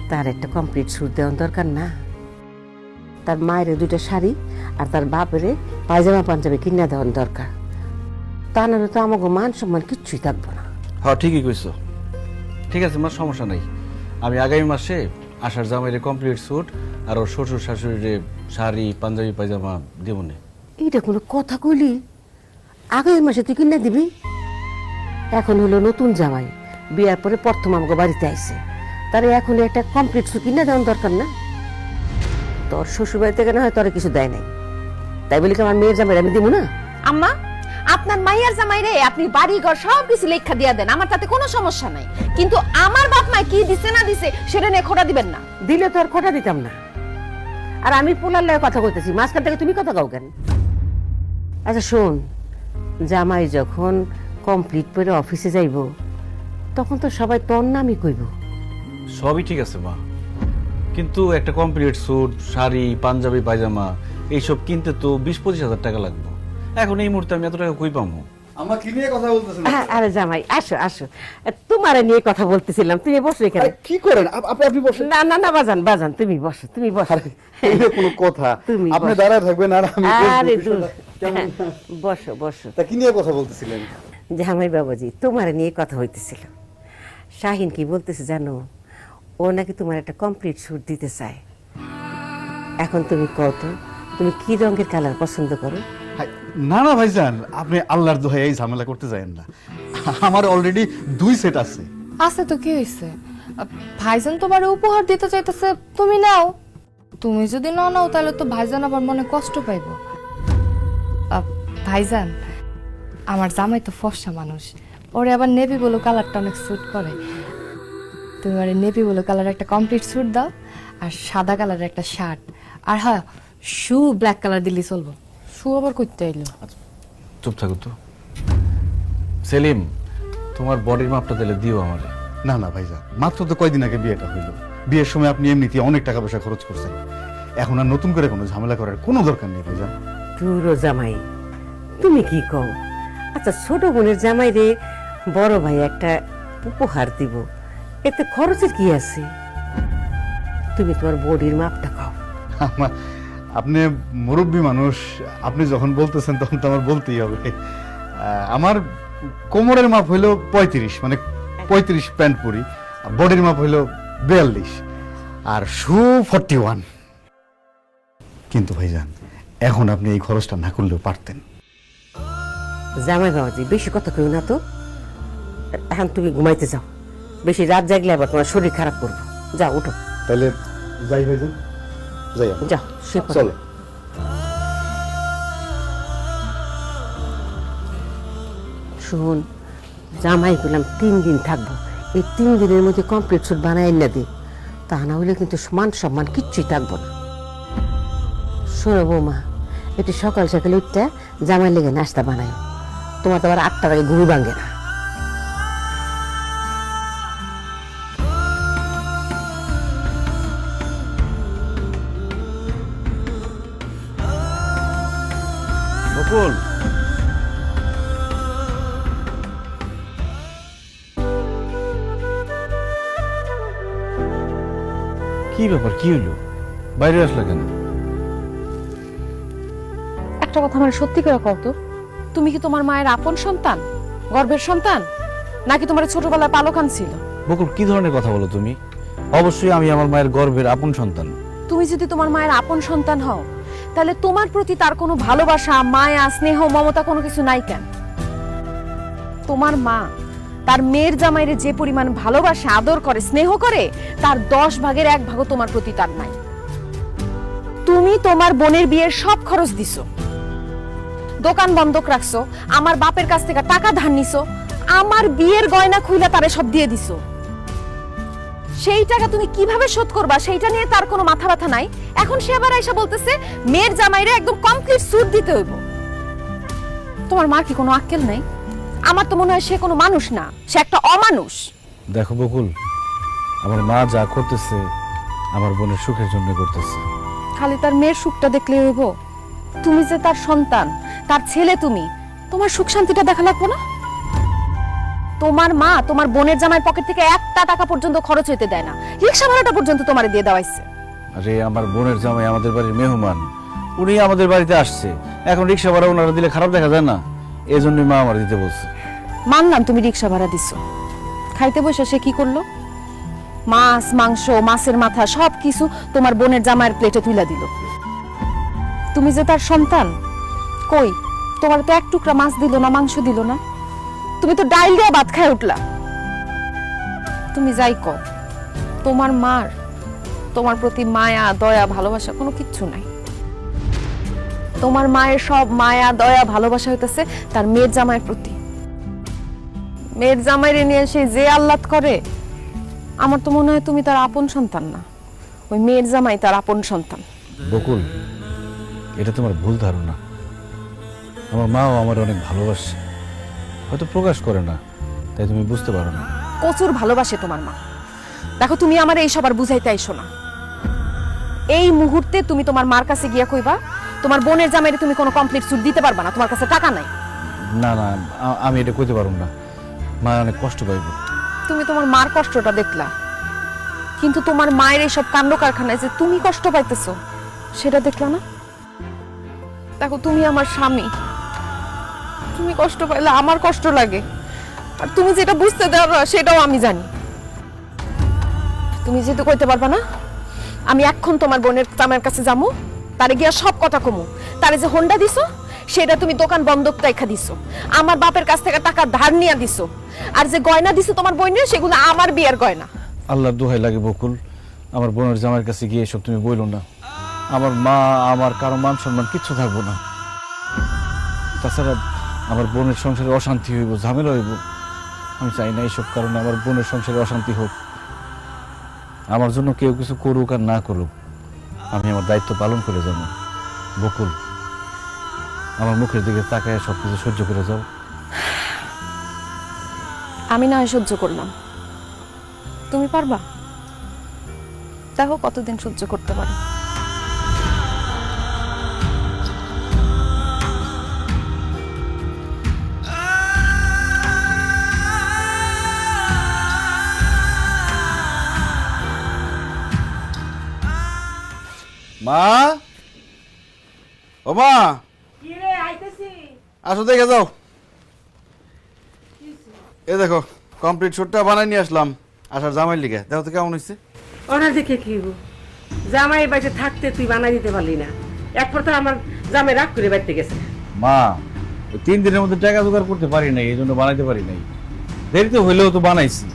তার একটা কমপ্লিট স্যুট দেওয়ার দরকার না? তার মায়ের 2টা শাড়ি আর তার বাপের পায়জামা পাঞ্জাবি কিনে দেওয়ার দরকার, তা নাহলে তো আমাকে মান সম্মান কিচ্ছুই থাকবো না। হ্যাঁ ঠিকই কইছো। ঠিক আছে মা, সমস্যা নাই, আমি আগামী মাসে আসার জামাইরে কমপ্লিট স্যুট আর ওর শ্বশুর শাশুড়িরে শাড়ি পাঞ্জাবি পায়জামা দেব না। এটা কোনো কথা কইলি? আগামী মাসে তুই কিনে দিবি? এখন হলো নতুন জামাই, বিয়ার পরে প্রথম আমাকে বাড়িতে আইছে, তার এখন একটা কমপ্লিট স্যুট কিনে দেওয়ার দরকার না? তোর শ্বশুর বাড়ি থেকে না হয় তোর কিছু দেয় নাই, তাই বলি কি আমার মেয়ের জামাই আমি দিব না? আম্মা, আপনার মাইয়ার জামাই রে আপনি বাড়ি ঘর সব কিছু লেখা দিয়া দেন, আমার তাতে কোনো সমস্যা নাই, কিন্তু আমার বাপ মা কি দিছে না দিছে সেটা নিয়ে খোটা দিবেন না। দিলে তো আর খোটা দিতাম না। আর আমি পোলার লয়ে কথা কইতেছি, মাঝখান থেকে তুমি কথা কও কেন? আচ্ছা শোন, জামাই যখন কমপ্লিট করে অফিসে যাইব তখন তো সবাই তোর নামই কইব। সবই ঠিক আছে মা, কিন্তু একটা কমপ্লিট স্যুট, শাড়ি, পাঞ্জাবি, পায়জামা এইসব কিনতে তো 20-25 হাজার টাকা লাগবে। এখন এই মুহূর্তে আমি এত টাকা কই পাবো? আমার কি নিয়ে কথা বলতেছেন? আরে জামাই আসো আসো, তোমার নিয়ে কথা বলতেছিলাম, তুমি বসো এখানে। কি করেন আপনি বসেন। না না না বাজান বাজান, তুমি বসো তুমি বসো। এটা কোনো কথা? তুমি আপনি বসো। দাঁড়ায় থাকবেন আর আমি আরে বসবো, দূর, কেমন? বসো বসো। তা কি নিয়ে কথা বলতেছিলেন? জামাই বাবাজি, তোমার নিয়ে কথা হইতেছিল। শাহিন কি বলতেছে জানো, ও নাকি তোমার একটা কমপ্লিট স্যুট দিতে চায়। এখন তুমি কত, তুমি কি রঙের কালার পছন্দ করো? না না ভাইজান, আপনি আল্লাহর দোহাই এই ঝামেলা করতে যায়েন না। আমার অলরেডি 2 সেট আছে। আছে তো কি হয়েছে, ভাইজান তোমার উপহার দিতে চাইতেছে, তুমি নাও। তুমি যদি না নাও তাহলে তো ভাইজান আবার মনে কষ্ট পাইব। ভাইজান, আমার জামাই তো ফর্সা মানুষ, ওরে আবার নেভি ব্লু কালারটা অনেক স্যুট করে। তুমি ওরে নেভি ব্লু কালার একটা কমপ্লিট স্যুট দাও, আর সাদা কালারের একটা শার্ট, আর হ্যাঁ শু ব্ল্যাক কালার দিলেই চলবো। শু আবার করতে এলো? চুপ থাকো তো। সেলিম, তোমার বডির মাপটা দিলে দিও আমারে। না না ভাইজান, মাত্র তো কয়দিন আগে বিয়েটা হইলো। বিয়ের সময় আপনি এমনিতেই অনেক টাকা পয়সা খরচ করছেন, এখন আর নতুন করে কোনো ঝামেলা করার কোনো দরকার নেই ভাইজান। তুরো জামাই, তুমি কি কও? আচ্ছা ছোট বোনের জামাই রে বড় ভাই একটা উপহার দিব, এতে খরচের কি আছে? তুমি তোমার বডির মাপটা খাও। আপনি মুরব্বী মানুষ, আপনি যখন বলতেছেন তখন তো আমার বলতেই হবে। আমার কোমরের মাপ হইলো 35, মানে 35 প্যান্ট পরি, বডির মাপ হইলো 42, আর শু 41। কিন্তু ভাইজান, এখন আপনি এই খরচটা না করলেও পারতেন। জামাই বাবাজি, বেশি কথা কেউ না তো, এখন তুমি ঘুমাইতে যাও, বেশি রাত জাগলে আবার তোমার শরীর খারাপ করবো। যাও উঠো। তাহলে যাই ভাইজান, যাই আমরা। যাও শুয়ে পড়ো। চলো। শোন, জামাই করলাম 3 দিন থাকবো, এই 3 দিনের মধ্যে কমপ্লিট স্যুট বানাই না দে, তা না হইলে কিন্তু মান সম্মান কিচ্ছুই থাকবো না। শোনো বৌমা, একটু সকাল সকালে উঠতে জামাই লেগে নাস্তা বানাই, তোমার তো আবার 8টার আগে ঘুম ভাঙে না। বকুল, কি ব্যাপার, কি হইলো? বাইরে আসলে কেন? একটা কথা আমার সত্যি করে কও তো, তুমি কি তোমার মায়ের আপন সন্তান, গর্ভের সন্তান, নাকি তোমার ছোটবেলায় পালকান ছিল? বকুল, কি ধরনের কথা বলো তুমি? অবশ্যই আমি আমার মায়ের গর্ভের আপন সন্তান। তুমি যদি তোমার মায়ের আপন সন্তান হও, তাহলে তোমার প্রতি তার কোনো ভালোবাসা, মায়া, স্নেহ, মমতা কোনো কিছু নাই কেন? তোমার মা তার মেয়ের জামাইরে যে পরিমাণ ভালোবাসা, আদর করে, স্নেহ করে, তার 10 ভাগের 1 ভাগও তোমার প্রতি তার নাই। তুমি তোমার বোনের বিয়ের সব খরচ দিছো, দোকান বন্ধক রাখছো, আমার বাপের কাছ থেকে টাকা ধার নিছো, আমার বিয়ের গয়না খুইলা তারে সব দিয়ে দিছো। সেই টাকা তুমি কিভাবে শোধ করবা সেইটা নিয়ে তার কোনো মাথা ব্যথা নাই। এখন সে আবার আইসা বলতেছে মেয়ের জামাইরে একদম কমপ্লিট স্যুট দিতে হইব। তোমার মার কি কোনো আক্কেল নাই? আমার তো মনে হয় সে কোনো মানুষ না, সে একটা অমানুষ। দেখো বকুল, আমার মা যা করতেছে আমার বোনের সুখের জন্য করতেছে। খালি তার মেয়ের সুখটা দেখলে হইব? তুমি যে তার সন্তান, তার ছেলে, তুমি তোমার সুখ শান্তিটা দেখা লাগবো না? তোমার মা তোমার বোনের জামাই পকেট থেকে 1টা টাকা পর্যন্ত খরচ হইতে দেয় না, রিকশা ভাড়াটা পর্যন্ত তোমারে দিয়ে দেওয়াইছে। আরে আমার বোনের জামাই আমাদের বাড়ির মেহমান, উনি আমাদের বাড়িতে আসছে, এখন রিক্সা ভাড়া ওনারা দিলে খারাপ দেখা যায় না, এই জন্যই মা আমার দিতে বলছে। মানলাম তুমি রিকশা ভাড়া দিছো, খাইতে বসে সে কি করলো? মাছ, মাংস, মাছের মাথা সব কিছু তোমার বোনের জামাইয়ের প্লেটে তুলে দিল। তুমি যে তার সন্তান, কই তোমার তো 1 টুকরা মাছ দিল না, মাংস দিল না, তুমি তো ডাইল দিয়ে ভাত খায় উঠলা। তুমি যাই কও, তোমার মার তোমার প্রতি মায়া, দয়া, ভালোবাসা কোনো কিচ্ছু নাই। তোমার মায়ের সব মায়া দয়া ভালোবাসা হইতেছে তার মেয়ের জামাইয়ের প্রতি। মেয়ের জামাইরে নিয়ে সে যে আহ্লাদ করে, আমার তো মনে হয় তুমি তার আপন সন্তান না, ওই মেয়ের জামাই তার আপন সন্তান। বকুল, এটা তোমার ভুল ধারণা। আমার মাও আমার অনেক ভালোবাসে, হয়তো প্রকাশ করে না, তাই তুমি বুঝতে পারো না। প্রচুর ভালোবাসে তোমার মা। দেখো, তুমি আমার এই সবার বুঝাইতে আইসো না। এই মুহূর্তে তুমি তোমার মার কাছে গিয়া কইবা তোমার বোনের জামাইরে তুমি কোনো কমপ্লিট সুট দিতে পারবা না, তোমার কাছে টাকা নাই। না না, আমি এটা কইতে পারবো না, মা অনেক কষ্ট পাইব। তুমি তোমার মার কষ্টটা দেখলা, কিন্তু তোমার মায়ের এইসব কাণ্ড কারখানায় যে তুমি কষ্ট পাইতেছো সেটা দেখলা না। দেখো, তুমি আমার স্বামী, তুমি কষ্ট পাইলে আমার কষ্ট লাগে, আর তুমি যেটা বুঝতে দাও না সেটাও আমি জানি। তুমি যেহেতু কইতে পারবা না, আমি এখন তোমার বোনের জামাইয়ের কাছে যামু, তারে গিয়া সব কথা কমু। তারে যে হোন্ডা দিছো সেটা তুমি দোকান বন্ধক রাইখা দিছো, আমার বাপের কাছ থেকে টাকা ধার নিয়া দিছো, আর যে গয়না দিছো তোমার বোনের সেগুলো আমার বিয়ের গয়না। আল্লাহর দোহাই লাগে বকুল, আমার বোনের জামাইয়ের কাছে গিয়ে এসব তুমি বইলো না। আমার মা, আমার কারো মান সম্মান কিচ্ছু থাকবো না। তাছাড়া আমার বোনের সংসারে অশান্তি হইব, ঝামেলা হইব। আমি চাই না এইসব কারণে আমার বোনের সংসারে অশান্তি হোক। আমার জন্য কেউ কিছু করুক আর না করুক, আমি আমার দায়িত্ব পালন করে যাবো। বকুল, আমার মুখের দিকে তাকায় সবকিছু সহ্য করে যাও। আমি না হয় সহ্য করলাম, তুমি পারবা? দেখো কতদিন সহ্য করতে পারো। মা, ও মা, আসো দেখে যাও। এ দেখো, কমপ্লিট শুটটা বানাই নিয়ে আসলাম আসার জামাই লিগে। দেখো তো কেমন হয়েছে। ওনার দেখে কি হইব? জামাই বাড়িতে থাকতে তুই বানাই দিতে পারলি না, একপর তো আমার জামাই রাগ করে বাড়িতে গেছে। মা, ওই 3 দিনের মধ্যে টাকা জোগাড় করতে পারি নাই, এই জন্য বানাইতে পারি নাই। দেরিতে হইলেও তো বানাইছি।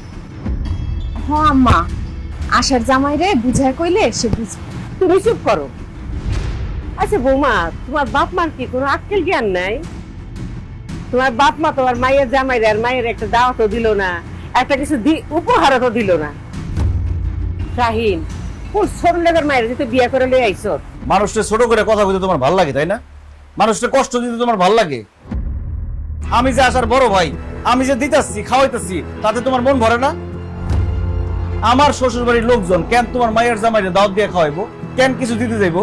হ্যাঁ আম্মা, আসার জামাইরে বুঝায় কইলে সে বুঝবে। তুমি চুপ করো। আচ্ছা বৌমা, তোমার বাপ মার কি কোনো আক্কেল জ্ঞান নাই? তোমার বাপ মা তোমার মায়ের জামাই আর মায়ের একটা দাওয়াতও দিল না, একটা কিছু উপহারও তো দিল না। শাহিন, কোন ছোট লেগের মায়ের যে তুই বিয়ে করে লই আইছ? মানুষটা ছোট করে কথা বলতে তোমার ভালো লাগে, তাই না? মানুষটা কষ্ট দিতে তোমার ভালো লাগে? আমি যে আসার বড় ভাই, আমি যে দিতাছি খাওয়াইতেছি, তাতে তোমার মন ভরে না? আমার শ্বশুর বাড়ির লোকজন কেন তোমার মায়ের জামাইরে দাওয়াত দিয়ে খাওয়াইবো? কেন কিছু দিতে যাইবো?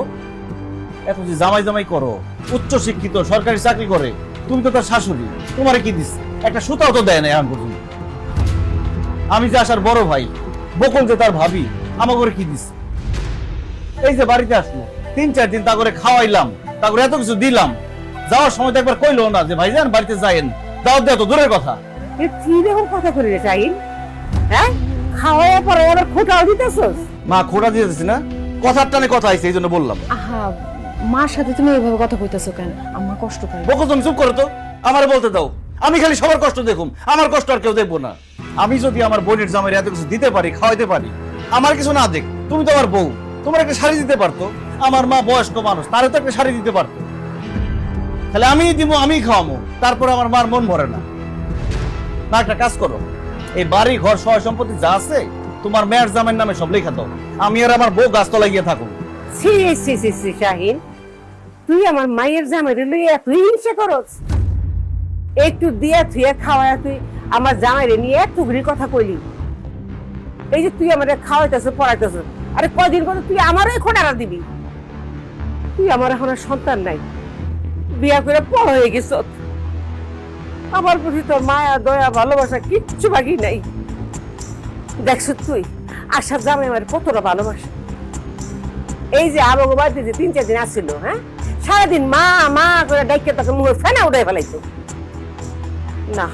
এত যে জামাই জামাই করো, উচ্চ শিক্ষিত, সরকারি চাকরি করে, তুমি তো তার শাশুড়ি, তোমারে কি দিস? একটা সুতাও তো দেয় না এখন পর্যন্ত। আমি যে আসার বড় ভাই, বকুল যে তার ভাবি, আমার করে কি দিস? এই যে বাড়িতে আসলো, 3-4 দিন তা করে খাওয়াইলাম, তা করে এত কিছু দিলাম, যাওয়ার সময় তো একবার কইলো না যে ভাইজান বাড়িতে যাইয়েন, দাওয়াত দেওয়া তো দূরের কথা। কি রকম কথা করে রে শাহিন? হ্যাঁ, খাওয়াইয়া পরে আবার খোটাও দিতেছস? মা, খোটা দিতেছি না, কথার টানে কথা আইছে, এই জন্য বললাম। আহা, মার সাথে তুমি এইভাবে কথা কইতেছো কেন? আম্মা কষ্ট পায়। বকুল, তুমি চুপ করো তো, আমারে বলতে দাও। আমি খালি সবার কষ্ট দেখুম, আমার কষ্ট আর কেউ দেখবো না। আমি যদি আমার বোনের জামাইরে এত কিছু দিতে পারি, খাওয়াইতে পারি, আমার কিছু না দেখ, তুমি তো আমার বউ, তোমার একটা শাড়ি দিতে পারতো। আমার মা বয়স্ক মানুষ, তারও তো একটা শাড়ি দিতে পারতো। তাহলে আমি দিব, আমি খাওয়াবো, তারপরে আমার মার মন ভরে না। না, একটা কাজ করো, এই বাড়ি ঘর সয় সম্পত্তি যা আছে তোমার মেয়ের জামাইয়ের নামে সব লেখা দাও, আমি আর আমার বউ গাছতলায় গিয়ে থাকো। ছি ছি ছি ছি শাহিন, তুই আমার মায়ের জামাই লইয়া তুই হিংসা করস? একটু দিয়া থুয়া খাওয়ায়া তুই আমার জামাইরে নিয়ে এক টুকরির কথা কইলি। এই যে তুই আমার খাওয়াইতেছ, পড়াইতেছ, আরে কদিন পরে তুই আমারই খোঁটারা দিবি? তুই আমার এখন আর সন্তান নাই, বিয়া করে বড় হয়ে গেছ, আমার প্রতি তোর মায়া দয়া ভালোবাসা কিচ্ছু বাকি নাই। দেখছ তুই আশার জামাই আমার কতটা ভালোবাসা। এই যে আবহাওয়া বাড়িতে যে 3-4 দিন আসছিল, হ্যাঁ, সারাদিন মা মা করে ডাইকে তাকে মুখে ফেনা উঠাই ফেলাইতো না।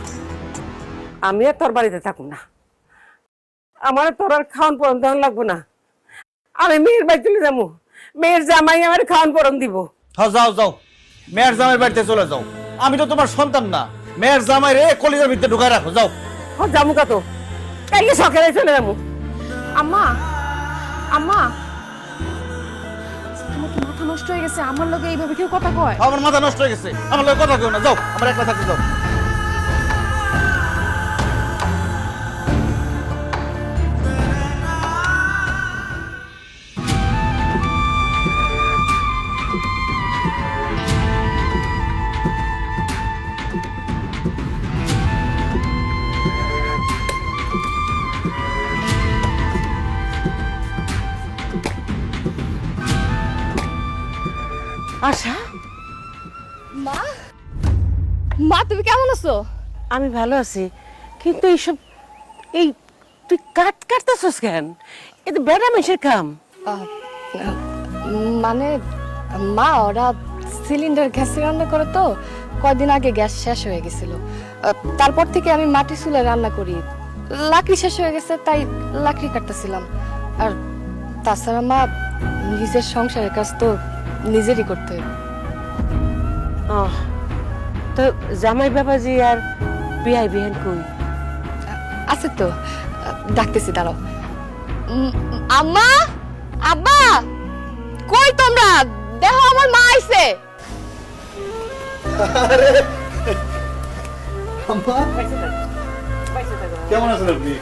আমি আর তোর বাড়িতে থাকুম না, আমার তোর আর খাওয়ান পরন দেওয়ান লাগবো না। আমি মেয়ের বাড়ি চলে যাবো, মেয়ের জামাই আমার খাওয়ান পরন দিব। হ্যাঁ, যাও যাও, মেয়ের জামাইয়ের বাড়িতে চলে যাও। আমি তো তোমার সন্তান না, মেয়ের জামাই রে কলিজার ভিতরে ঢুকায় রাখো, যাও। হ্যাঁ, যাবো কত, কালকে সকালে চলে যাবো। আম্মা, আম্মা, তোমার কি মাথা মাথা নষ্ট হয়ে গেছে আমার লগে এইভাবে কেউ কথা কয়? আমার মাথা নষ্ট হয়ে গেছে, আমার লগে কথা কেউ না, যাও আমরা একলা থাকতে যাও। আশা, মা তুমি কেমন আছো? আমি ভালো আছি, কিন্তু এইসব এই তুই কাটতেছস কেন? এ তো বেড়া মেশের কাম। মানে মা ওরা সিলিন্ডার গ্যাসে রান্না করে তো, কয়দিন আগে গ্যাস শেষ হয়ে গেছিল। তারপর থেকে আমি মাটি চুলায় রান্না করি। লাকড়ি শেষ হয়ে গেছে, তাই লাকড়ি কাটতেছিলাম। আর তাছাড়া মা, নিজের সংসারের কাজ তো নিজেরই করতে হবে। তো জামাই বাবাজি আর বিয়াই বিহান কই? আছে তো, ডাকতেছি, দাঁড়াও। আম্মা, আব্বা, কই তোমরা? দেখো আমার মা আইছে। কেমন আছেন আপনি?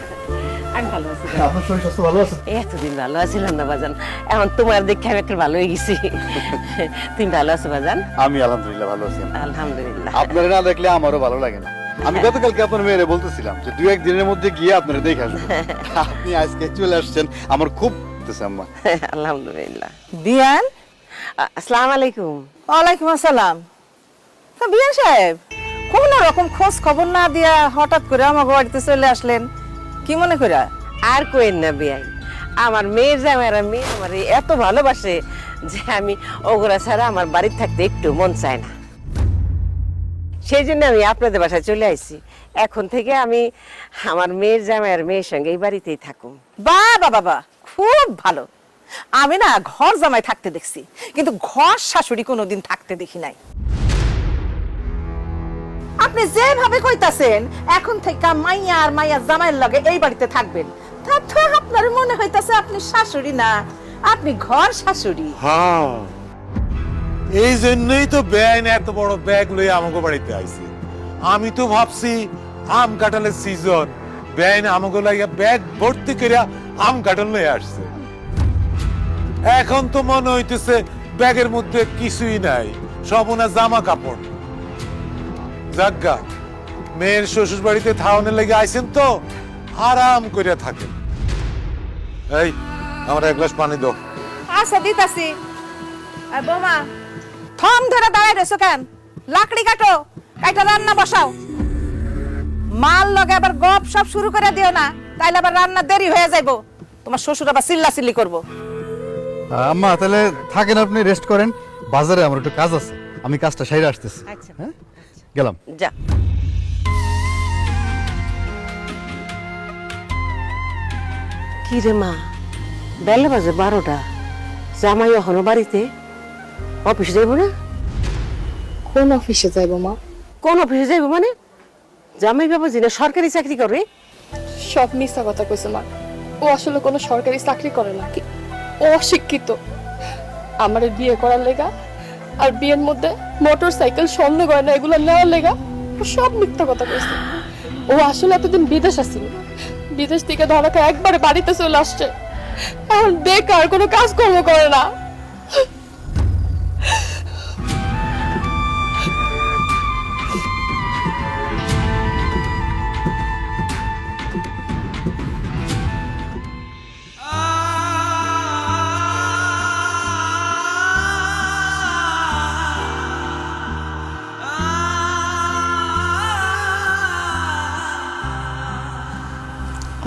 আমি ভালো আছি। আপনার শরীর স্বাস্থ্য ভালো আছে? এতদিন ভালো আছিলাম না বাজান, এখন তোমার দেখে আমি একটা ভালো হয়ে গেছি। তুমি ভালো আছো বাজান? আমি আলহামদুলিল্লাহ ভালো আছি। আলহামদুলিল্লাহ। আপনারা না দেখলে আমারও ভালো লাগে না। আমি গতকালকে আপনার মেয়েরে বলতেছিলাম যে 2-1 দিনের মধ্যে গিয়ে আপনারা দেখে আসবেন। আপনি আজকে চলে আসছেন, আমার খুব আম্মা। আলহামদুলিল্লাহ। বিয়ান, আসসালামু আলাইকুম। ওয়ালাইকুম আসসালাম। তা বিয়ান সাহেব, কোন রকম খোঁজ খবর না দিয়া হঠাৎ করে আমার বাড়িতে চলে আসলেন, কি মনে করে? আর কোয়েন না বিয়াই, আমার মেয়ের জামাইরা মেয়ে আমার এত ভালোবাসে যে আমি ওগুলা ছাড়া আমার বাড়িতে থাকতে একটু মন চায় না। সেই জন্য আমি আপনাদের বাসায় চলে আইছি। এখন থেকে আমি আমার মেয়ের জামাইয়ের মেয়ের সঙ্গে এই বাড়িতেই থাকুম। বাবা বাবা, খুব ভালো। আমি না ঘর জামাই থাকতে দেখছি, কিন্তু ঘর শাশুড়ি কোনোদিন থাকতে দেখি নাই। আপনি যেভাবে কইতাছেন এখন থেকে মাইয়া আর মাইয়া জামাইয়ের লগে এই বাড়িতে থাকবেন, তা তো আপনার মনে হইতাছে আপনি শাশুড়ি না, আপনি ঘর শাশুড়ি। হ্যাঁ, এই জন্যই তো বেআইন এত বড় ব্যাগ লয়ে আমাকে বাড়িতে আইছে। আমি তো ভাবছি আম কাঁঠালের সিজন, বেআইন আমাকে লাগিয়া ব্যাগ ভর্তি করিয়া আম কাঁঠাল লয়ে আসছে। এখন তো মনে হইতেছে ব্যাগের মধ্যে কিছুই নাই, সব ওনার জামা কাপড়। যাজ্ঞা, মেয়ের শ্বশুর বাড়িতে থাউনের লেগে আইছেন তো আরাম করিয়া থাকেন। এই, আমার এক গ্লাস পানি দাও। আচ্ছা দিতাছি। আর বৌমা, থম ধরে দাঁড়ায় রয়েছো কেন? লাকড়ি কাটো, কাইটা রান্না বসাও। মাল লগে আবার গপ সব শুরু করে দিও না, তাইলে আবার রান্না দেরি হয়ে যাইবো। তোমার শ্বশুর আবার চিল্লাচিল্লি করবো। আম্মা তাহলে থাকেন, আপনি রেস্ট করেন। বাজারে আমার একটু কাজ আছে, আমি কাজটা সাইরে আসতেছি। আচ্ছা, হ্যাঁ, গেলাম। যা। কি রে মা, বেলা বাজে 12টা, জামাই এখনো বাড়িতে? অফিসে যাইব না? কোন অফিসে যাইব মা? কোন অফিসে যাইব মানে? জামাই বাবাজি না সরকারি চাকরি করে? সব মিথ্যা কথা কইছে মা। ও আসলে কোনো সরকারি চাকরি করে না, ও অশিক্ষিত। আমার বিয়ে করার লেগা আর বিয়ের মধ্যে মোটরসাইকেল, স্বর্ণ গয়না এগুলো নেওয়ার লেগা ও সব মিথ্যা কথা কইছে। ও আসলে এতদিন বিদেশ আসছিল, বিদেশ থেকে ধরা খায় একবারে বাড়িতে চলে আসছে। এখন বেকার, কোনো কাজকর্ম করে না।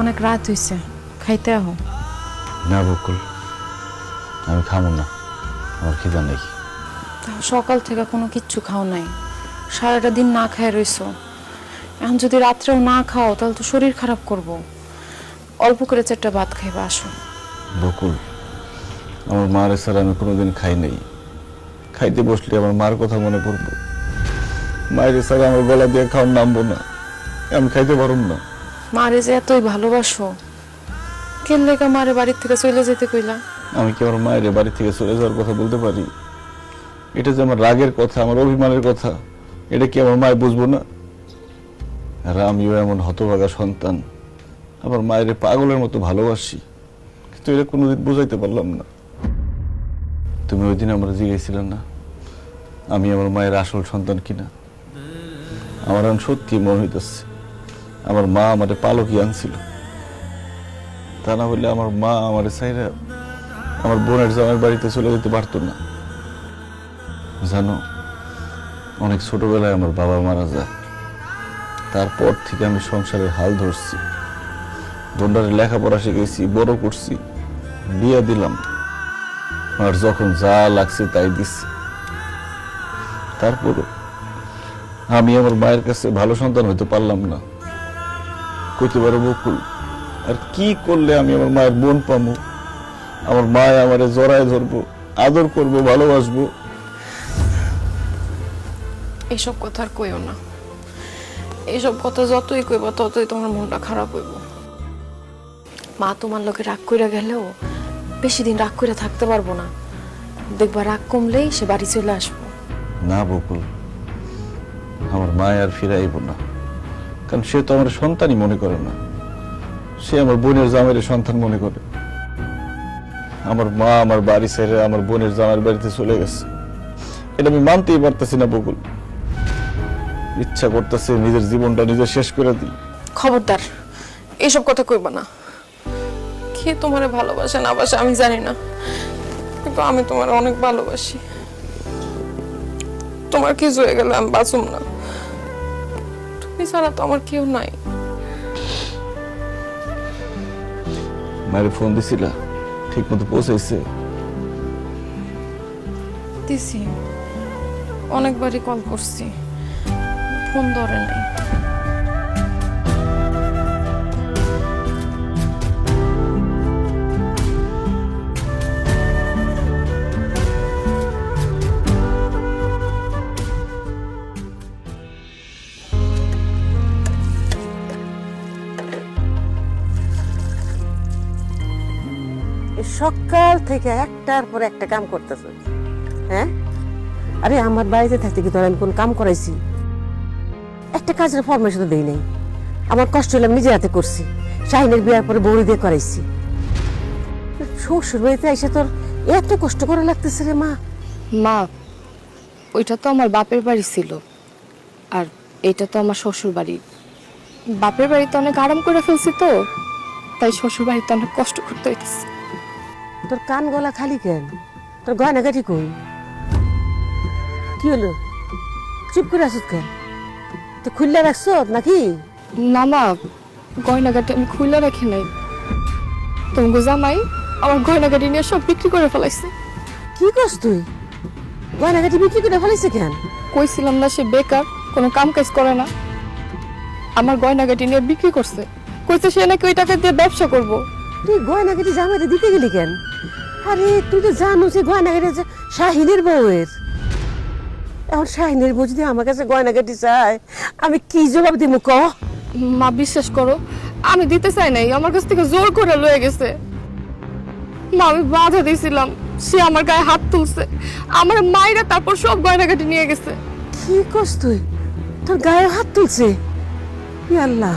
অনেক রাত হইছে, খাইতে আহো। না বকুল, আমি খাবো না, আমার খিদা নেই। সকাল থেকে কোনো কিচ্ছু খাও নাই, সারাটা দিন না খায় রইছো। এখন যদি রাত্রেও না খাও তাহলে তো শরীর খারাপ করব। অল্প করে 4টা ভাত খাইবা, আসো। বকুল, আমার মার ছাড়া আমি কোনোদিন খাই নাই। খাইতে বসলে আমার মার কথা মনে পড়বো। মায়ের ছাড়া আমার গলা দিয়ে খাওয়ার নামবো না, আমি খাইতে পারব না। মারে যে এতই ভালোবাসো, কেন লেগা মারে বাড়ির থেকে চলে যেতে কইলা? আমি কি আমার মায়ের বাড়ি থেকে চলে যাওয়ার কথা বলতে পারি? এটা যে আমার রাগের কথা, আমার অভিমানের কথা, এটা কি আমার মায় বুঝবো না? আর আমিও এমন হতভাগা সন্তান, আমার মায়ের পাগলের মতো ভালোবাসি, কিন্তু এটা কোনোদিন বুঝাইতে পারলাম না। তুমি ওই দিন আমরা জিজ্ঞেসছিলেন না আমি আমার মায়ের আসল সন্তান কিনা? আমার এখন সত্যি মনে হইতেছে আমার মা আমারে পালকই আনছিল। তা না হলে আমার মা আমার চাইরা আমার বোনের জামাইয়ের বাড়িতে চলে যেতে পারতো না। জানো, অনেক ছোটবেলায় আমার বাবা মারা যায়। তারপর থেকে আমি সংসারের হাল ধরছি, বোনটারে লেখাপড়া শিখেছি, বড় করছি, বিয়ে দিলাম, আর যখন যা লাগছে তাই দিচ্ছি। তারপরও আমি আমার মায়ের কাছে ভালো সন্তান হইতে পারলাম না। কইতে পারো বকুল, আর কি করলে আমি আমার মায়ের বোন পাবো? আমার মায় আমারে জড়ায় ধরবো, আদর করবো, ভালোবাসবো। এইসব কথা আর কইও না। এইসব কথা যতই কইবা ততই তোমার মনটা খারাপ হইব। মা তোমার লোকে রাগ কইরা গেলেও বেশি দিন রাগ কইরা থাকতে পারবো না। দেখবা রাগ কমলেই সে বাড়ি চলে আসবো। না বকুল, আমার মায় আর ফিরাইব না, কারণ সে তো আমার সন্তানই মনে করে না, সে আমার বোনের জামাইয়ের সন্তান মনে করে। আমার মা আমার বাড়ি ছেড়ে আমার বোনের জামাইয়ের বাড়িতে চলে গেছে, এটা আমি মানতেই পারতেছি না বকুল। ইচ্ছা করতেছে নিজের জীবনটা নিজে শেষ করে দিই। খবরদার এইসব কথা কইবা না। কে তোমারে ভালোবাসে না বাসে আমি জানি না, কিন্তু আমি তোমার অনেক ভালোবাসি। তোমার কিছু হয়ে গেলে আমি বাঁচুম না। তুমি ছাড়া তো আমার কেউ নাই। মায়ের ফোন দিছিল, ঠিক মতো পৌঁছাইছে? দিছি, অনেকবারই কল করছি, ফোন ধরে নাই। সকাল থেকে একটার পর একটা কাম করতেছ, হ্যাঁ? আরে আমার বাড়িতে থাকতে কি তোর আমি কোন কাম করাইছি? একটা কাজের ফরমেশন দেই নাই। আমার কষ্ট হলে আমি নিজের হাতে করছি। শাহিনের বিয়ার পরে বউরি দিয়ে করাইছি। শ্বশুর বাড়িতে এসে তোর এত কষ্ট করা লাগতেছে রে মা। মা, ওইটা তো আমার বাপের বাড়ি ছিল, আর এটা তো আমার শ্বশুর বাড়ি। বাপের বাড়িতে অনেক আরাম করে ফেলছি তো, তাই শ্বশুর বাড়িতে অনেক কষ্ট করতে হইতেছে। তোর কান গলা খালি কেন? তোর গয়নাগাটি কই? কি হলো, চুপ করে আসুত কেন? তো খুললে রাখছ নাকি? না মা, গয়নাগাটি আমি খুলে রাখি নাই। তোমাকে জামাই আমার গয়নাগাটি নিয়ে সব বিক্রি করে ফেলাইছে। কি করছ তুই? গয়নাগাটি বিক্রি করে ফেলাইছে কেন? কইছিলাম না সে বেকার, কোনো কাম কাজ করে না। আমার গয়নাগাটি নিয়ে বিক্রি করছে, কইছে সে নাকি ওই টাকা দিয়ে ব্যবসা করব। তুই গয়নাগাটি জামাইতে দিতে গেলি কেন? আরে তুই তো জানো যে গয়নাগাটি যে শাহিনের বউয়ের। এখন শাহিনের বউ যদি আমার কাছে গয়নাগাটি চায়, আমি কি জবাব দিব ক? মা বিশ্বাস করো, আমি দিতে চাই নাই, আমার কাছ থেকে জোর করে লয়ে গেছে। মা আমি বাধা দিয়েছিলাম, সে আমার গায়ে হাত তুলছে, আমার মায়েরা তারপর সব গয়নাগাটি নিয়ে গেছে। কি করছ তুই? তোর গায়ে হাত তুলছে? ই আল্লাহ,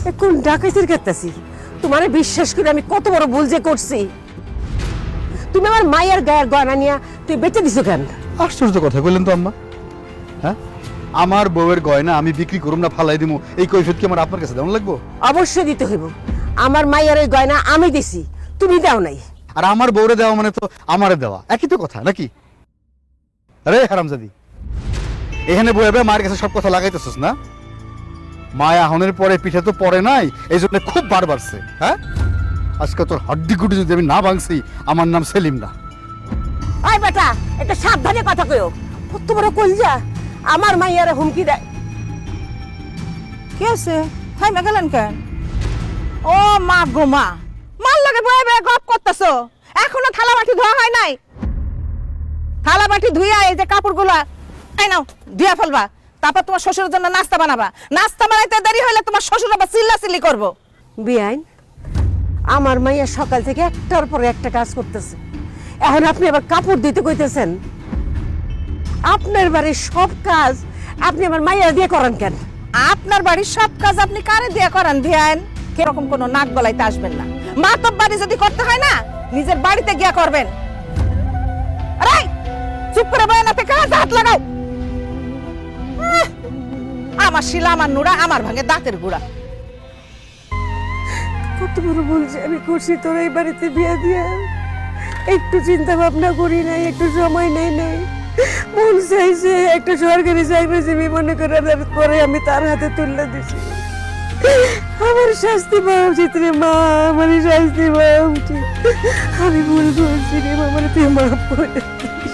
এ কোন ডাকাইতের কাছে? তোমারে বিশ্বাস করে আমি কত বড় ভুল যে করছি। তুমি আমার মায়ের গায়ের গয়না নিয়ে তুই বেঁচে দিছো কেন? আশ্চর্য কথা কইলেন তো আম্মা। হ্যাঁ, আমার বউয়ের গয়না আমি বিক্রি করুম না ফালাই দিমু, এই কৈফিয়ত কি আমার আপনার কাছে দেওয়া লাগবো? অবশ্যই দিতে হইব। আমার মায়ের ওই গয়না আমি দিছি, তুমি দাও নাই। আর আমার বউরে দেওয়া মানে তো আমারে দেওয়া, একই তো কথা নাকি? আরে হারামজাদি, এখানে বইবে মায়ের কাছে সব কথা লাগাইতেছিস না? মায়া আহনের পরে পিঠে তো পড়ে নাই, এই জন্য খুব বার বাড়ছে। হ্যাঁ, আজকে তোর হাড্ডি গুটি যদি আমি না ভাঙছি, আমার নাম সেলিম না। ওই বেটা, একটা সাবধানে কথা কইও। কত বড় কলজা, আমার মাইয়ারে হুমকি দেয়। কি আছে? থাইমা গেলেন কেন? ও মা গো মা, মার লগে বয়ে বয়ে গপ করতেছো, এখনো থালা বাটি ধোয়া হয় নাই? থালা বাটি ধুইয়া এই যে কাপড়গুলা এই নাও ধুইয়া ফেলবা, তারপর তোমার শ্বশুরের জন্য নাস্তা বানাবা। নাস্তা বানাইতে দেরি হইলে তোমার শ্বশুর আবার চিল্লাচিল্লি করবো। বিআইন, আমার মাইয়া সকাল থেকে একটার পরে একটা কাজ করতেছে। এখন আপনি আবার কাপড় দিতে কইতেছেন? আপনার বাড়ির সব কাজ আপনি আমার মাইয়া দিয়ে করেন কেন? আপনার বাড়ির সব কাজ আপনি কারে দিয়া করান ধ্যান? কিরকম কোনো নাক গলাইতে আসবেন না। মাতব বাড়ি যদি করতে হয় না, নিজের বাড়িতে গিয়া করবেন। আরে চুপ করে বয় না, থেকে হাত লাগাও। আমার শিলা, আমার নুরা, আমার ভাঙে দাঁতের গুড়া। কত বড় বলছি আমি করছি তোর এই বাড়িতে বিয়ে দিয়ে। একটু চিন্তা ভাবনা করি নাই, একটু সময় নেই নাই। মন চাইছে একটা সরকারি চাকরিজীবী মনে করে আমি তার হাতে তুলে দিছি। আমার শাস্তি পাওয়া উচিত রে মা, আমার শাস্তি পাওয়া উচিত। আমি ভুল করছি রে মা, আমার তুই মাফ করে দিস।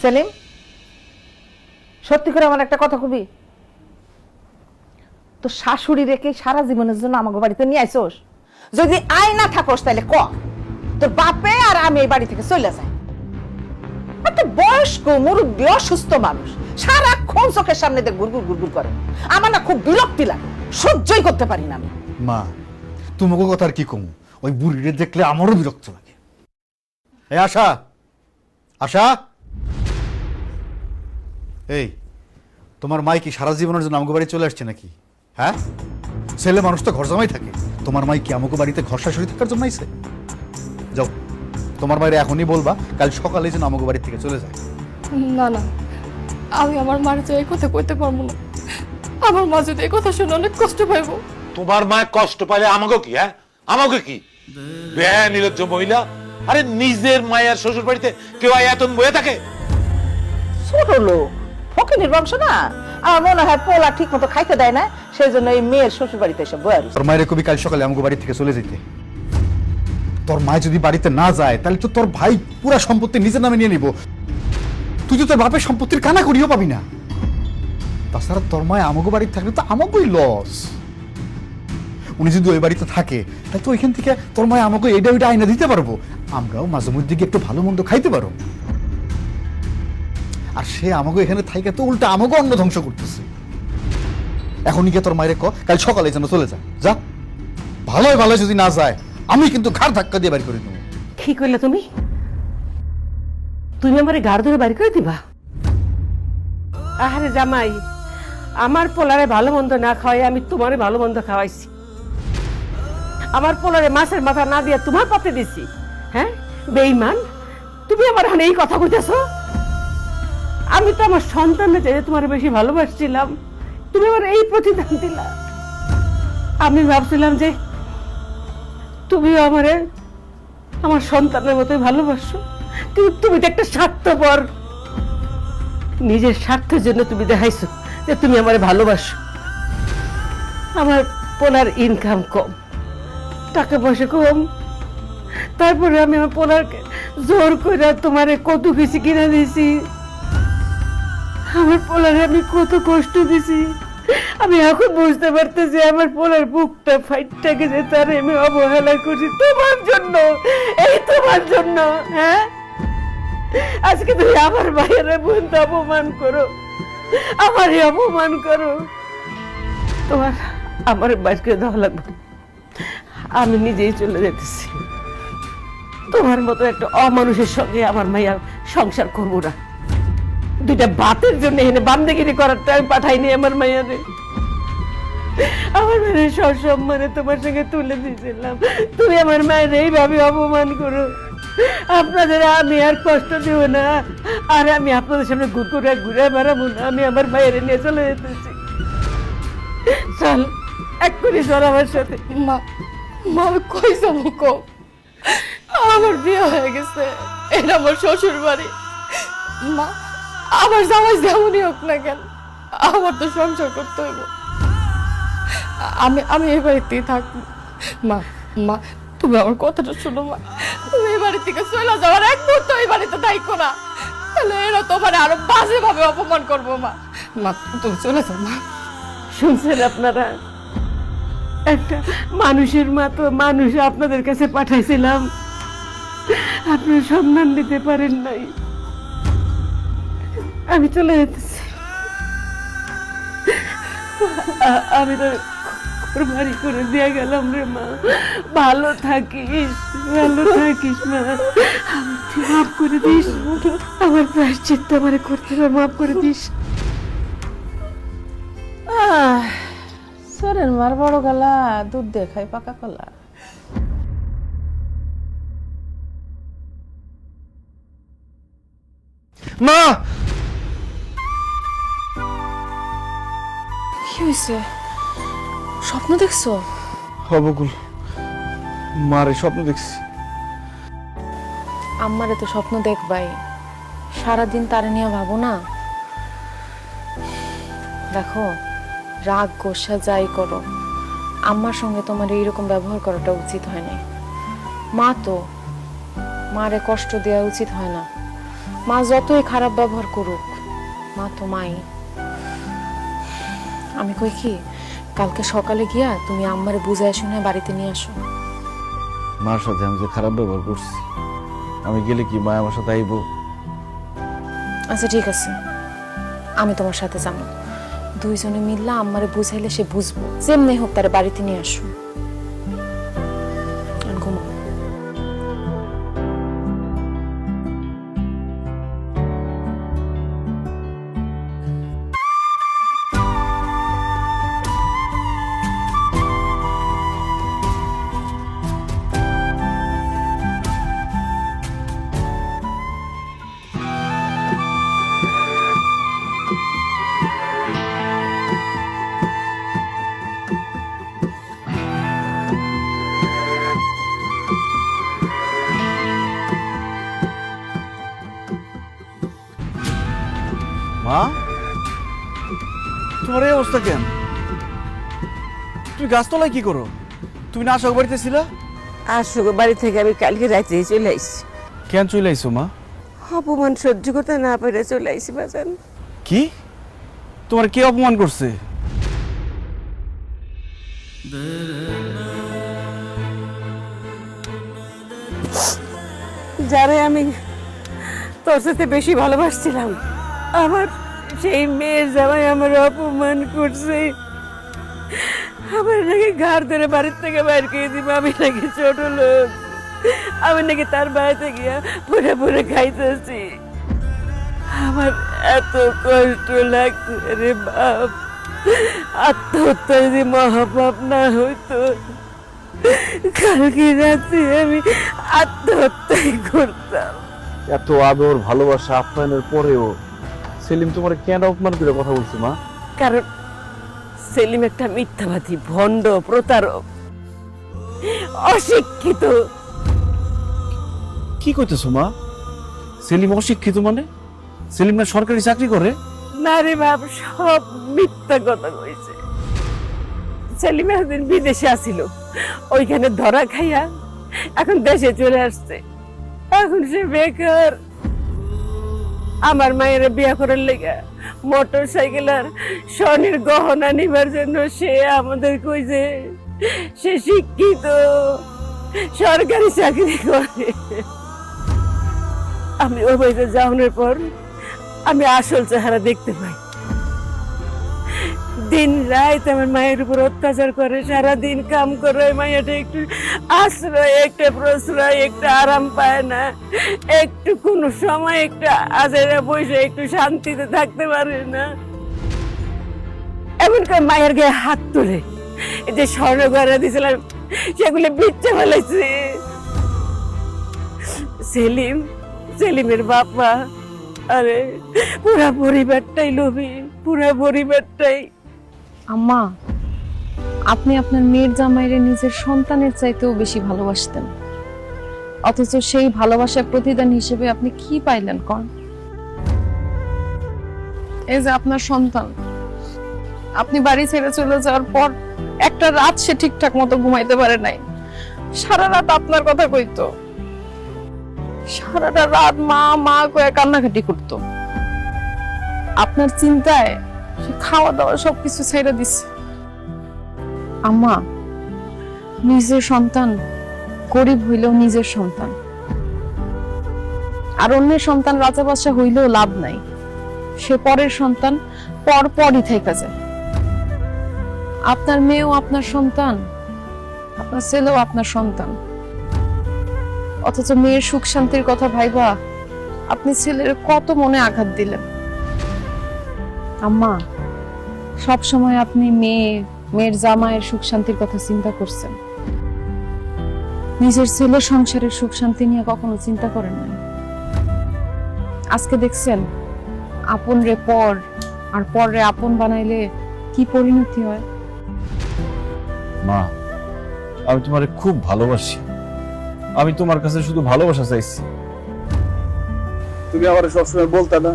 সেলিম, সত্যি করে আমার একটা কথা কবি। তো শাশুড়ি রেখে সারা জীবনের জন্য আমাকে বাড়িতে নিয়ে আইসোস? যদি আয় না থাকোস তাহলে ক তোর বাপে আর আমি এই বাড়ি থেকে চলে যাই। একটা বয়স্ক মুরব্বী অসুস্থ মানুষ সারাক্ষণ চোখের সামনে দিয়ে গুড়গুড় গুড়গুড় করে। আমার না খুব বিরক্তি লাগে, সহ্যই করতে পারি না আমি। মা, তোমাকে কথা আর কি কমু, ওই বুড়িরে দেখলে আমারও বিরক্ত লাগে। এই আশা, আশা, এই তোমার মাই কি সারা জীবনের জন্য আমাকে বাড়ি চলে আসছে নাকি? হ্যাঁ, ছেলে মানুষ তো ঘর জামাই থাকে। তোমার মাই কি আমাকে বাড়িতে ঘর শাশুড়ি থাকার জন্য আইছে? যাও, তোমার মায়ের এখনই বলবা কাল সকালে যেন আমাকে বাড়ি থেকে চলে যায়। না না, আমি আমার মার যে এই কথা কইতে পারবো না। আমার মা যদি এই কথা শুনে অনেক কষ্ট পাইব। তোমার মা কষ্ট পাইলে আমাকে কি? হ্যাঁ, আমাকে কি? বেহায়া নির্লজ্জ মহিলা। আরে নিজের মায়ের শ্বশুর বাড়িতে কেউ এতন বয়ে থাকে? ছোট লোক, ফকিনের বংশ না। আমার মনে হয় পোলা ঠিক মতো খাইতে দেয় না, সেই জন্য এই মেয়ের শ্বশুর বাড়িতে এসে বয়ার। তোর মায়ের কবি কাল সকালে আমাকে বাড়ি থেকে চলে যেতে। তোর মা যদি বাড়িতে না যায় তাহলে তো তোর ভাই পুরা সম্পত্তি নিজের নামে নিয়ে নিব। তুই তো তোর বাপের সম্পত্তির কানা করিও পাবি না। তাছাড়া তোর মায় আমাকে বাড়িতে থাকলে তো আমাকেই লস। উনি যদি ওই বাড়িতে থাকে তাহলে তো ওইখান থেকে তোর মায় আমাকে এটা ওইটা আইনা দিতে পারবো, আমরাও মাঝে মধ্যে গিয়ে একটু ভালো মন্দ খাইতে পারো। আর সে আমাকে এখানে থাইকে তো উল্টা আমাকে অন্ন ধ্বংস করতেছে। এখনই গিয়ে তোর মায়ের ক কাল সকালে যেন চলে যায়। যা, ভালোই ভালো যদি না যায় আমি কিন্তু ঘাড় ধাক্কা দিয়ে বাড়ি করে দেবো। কি কইলে তুমি? তুমি আমারে ঘাড় ধরে বাড়ি করে দিবা? আহারে জামাই, আমার পোলারে ভালো মন্দ না খাওয়াই আমি তোমারে ভালো মন্দ খাওয়াইছি। আমার পোলারে মাছের মাথা না দিয়ে তোমার পাতে দিছি। হ্যাঁ বেঈমান, তুমি আমার হানে এই কথা কইতেছো? আমি তো আমার সন্তানের চেয়ে তোমার বেশি ভালোবাসছিলাম, তুমি আমার এই প্রতিদান দিলা। আমি ভাবছিলাম যে তুমিও আমারে আমার সন্তানের মতোই ভালোবাসো, কিন্তু তুমি তো একটা স্বার্থপর। নিজের স্বার্থের জন্য তুমি দেখাইছো যে তুমি আমারে ভালোবাসো। আমার পোলার ইনকাম কম, টাকা পয়সা কম, তারপরে আমি আমার পোলারকে জোর করে তোমারে কত কিছু কিনে দিয়েছি। আমার পোলারে আমি কত কষ্ট দিছি। আমি এখন বুঝতে পারতেছি আমার পোলার বুকটা ফাইটটা গেছে, তার আমি অবহেলা করছি তোমার জন্য, এই তোমার জন্য। হ্যাঁ, আজকে তুমি আমার ভাইয়ের বোন অপমান করো, আমারই অপমান করো। তোমার আমার বাইর করে দেওয়া লাগবে, আমি নিজেই চলে যেতেছি। তোমার মতো একটা অমানুষের সঙ্গে আমার মাইয়া সংসার করবো না। দুইটা ভাতের জন্য এনে বান্দেগিরি করারটা আমি পাঠাইনি আমার মাইয়ারে। আমার মায়ের সসম্মানে তোমার সঙ্গে তুলে দিয়েছিলাম, তুমি আমার মায়ের এইভাবে অপমান করো। আপনাদের আমি আর কষ্ট দেব না, আর আমি আপনাদের সামনে ঘুরে বেড়াবো না। আমি আমার মায়ের নিয়ে চলে যেতেছি। চল, এক্ষুনি চল আমার সাথে। মা, মা কই যাবো কো? আমার বিয়ে হয়ে গেছে, এটা আমার শ্বশুর বাড়ি। মা, আমার জামাই যেমনই হোক না কেন, আমার তো সংসার করতে হইব। আমি এই বাড়িতেই থাকবো। মা, মা তুমি আমার কথাটা শোনো। মা, তুমি এই বাড়ি থেকে চলে যাওয়ার এক মুহূর্ত এই বাড়িতে থাকো না, তাহলে এরা তোমার আরো বাজে ভাবে অপমান করবো। মা, মা তুমি চলে যাও। মা, শুনছেন আপনারা? একটা মানুষের মতো মানুষ আপনাদের কাছে পাঠাইছিলাম, আপনারা সম্মান দিতে পারেন নাই। আমি চলে যেতেছি। আমি তো ঘর বাড়ি করে দিয়ে গেলাম রে মা। ভালো থাকিস, ভালো থাকিস মা। তুই মাফ করে দিস, আমার প্রায়শ্চিত্ত আমারে করতে হবে, মাফ করে দিস। সরেন মার বড় গলা দুধ দেখায় পাকা কলা। মা কি হয়েছে? স্বপ্ন দেখছো? হবকুল মারে স্বপ্ন দেখছি। আমারে তো স্বপ্ন দেখবাই, সারাদিন তারে নিয়ে ভাবো না। দেখো, রাগ গোসা যাই করো, আমার সঙ্গে তোমার এইরকম ব্যবহার করাটা উচিত হয় নাই। মা তো, মারে কষ্ট দেওয়া উচিত হয় না। মা যতই খারাপ ব্যবহার করুক, মা তো মাই। আমি কই কি, কালকে সকালে গিয়া তুমি আম্মারে বুঝায় শুনে বাড়িতে নিয়ে আসো। মার সাথে আমি যে খারাপ ব্যবহার করছি, আমি গেলে কি মা আমার সাথে আইব? আচ্ছা ঠিক আছে, আমি তোমার সাথে যাবো। দুইজনে মিললা আম্মারে বুঝাইলে সে বুঝবো। যেমনি হোক তার বাড়িতে নিয়ে আসো। আর ঘুমাও। মা, তোমার এই অবস্থা কেন? তুমি গাছতলায় কি করো? তুমি না আশোক বাড়িতে ছিলা? আসলে বাড়ি থেকে আমি কালকে রাতে চলে আইছি। কেন চলে আইছো মা? অপমান সহ্য করতে না পেরে চলে আইছি বাজান। কি? তোমার কে অপমান করছে? যারে আমি তোর সাথে বেশি ভালোবাসছিলাম, আমার সেই মেয়ের জামাই আমার অপমান করছে। আমার নাকি ঘাড় ধরে বাড়ির থেকে বাইর করে দিব, আমি নাকি ছোট লোক, আমি নাকি তার বাড়িতে গিয়া পুরে পুরে খাইতেছি। আমার এত কষ্ট লাগছে রে বাপ। আত্মহত্যা যদি মহাপাপ না হইতো, কালকে রাতে আমি আত্মহত্যাই করতাম। এত আদর ভালোবাসা আপ্যায়নের পরেও সেলিম তোমার কেন অপমান করে কথা বলছে মা? কারণ সেলিম একটা মিথ্যাবাদী, ভণ্ড, প্রতারক, অশিক্ষিত। কি কইতেছো মা? সেলিম অশিক্ষিত মানে? সেলিম না সরকারি চাকরি করে? না রে বাপ, সব মিথ্যা কথা কইছে। সেলিম একদিন বিদেশে আসিল, ওইখানে ধরা খাইয়া এখন দেশে চলে আসছে। এখন সে বেকার। আমার মায়ের বিয়া করার লেগে মোটর সাইকেল আর স্বর্ণের গহনা নিবার জন্য সে আমাদের কইছে সে শিক্ষিত, সরকারি চাকরি করে। আমি ওই বাড়িতে যাওয়ার পর আমি আসল চেহারা দেখতে পাই। দিন রাত আমার মায়ের উপর অত্যাচার করে, সারাদিন কাম করে। মায়েরটা একটু আশ্রয়, একটা প্রশ্রয়, একটা আরাম পায় না, একটু কোনো সময় একটা আজারে বসে একটু শান্তিতে থাকতে পারে না। এমন করে মায়ের গায়ে হাত তুলে যে স্বর্ণ গয়না দিয়েছিলাম সেগুলো বিচ্ছে ফেলেছে। সেলিমের বাবা, আরে পুরা পরিবারটাই লোভী, পুরা পরিবারটাই। আম্মা, আপনি আপনার মেয়ের জামাইরে নিজের সন্তানের চাইতেও বেশি ভালোবাসতেন, অথচ সেই ভালোবাসার প্রতিদান হিসেবে আপনি কি পাইলেন কোন? এই যে আপনার সন্তান, আপনি বাড়ি ছেড়ে চলে যাওয়ার পর একটা রাত সে ঠিকঠাক মতো ঘুমাইতে পারে নাই। সারা রাত আপনার কথা কইতো, সারাটা রাত মা মা কয়ে কান্নাকাটি করতো। আপনার চিন্তায় সে খাওয়া দাওয়া সবকিছু ছেড়ে দিছে। আম্মা, নিজের সন্তান গরিব হইলেও নিজের সন্তান, আর অন্যের সন্তান রাজা বাদশা হইলেও লাভ নাই, সে পরের সন্তান পরপরই থেকে যায়। আপনার মেয়েও আপনার সন্তান, আপনার ছেলেও আপনার সন্তান, অথচ মেয়ের সুখ শান্তির কথা ভাইবা আপনি ছেলের কত মনে আঘাত দিলেন। আম্মা, সব সময় আপনি মেয়ের জামাইয়ের সুখ শান্তির কথা চিন্তা করছেন, নিজের ছেলের সংসারের সুখ শান্তি নিয়ে কখনো চিন্তা করেন নাই। আজকে দেখছেন আপন রে পর আর পর রে আপন বানাইলে কি পরিণতি হয়। মা, আমি তোমারে খুব ভালোবাসি, আমি তোমার কাছে শুধু ভালোবাসা চাইছি। তুমি আমার সবসময় বলতা না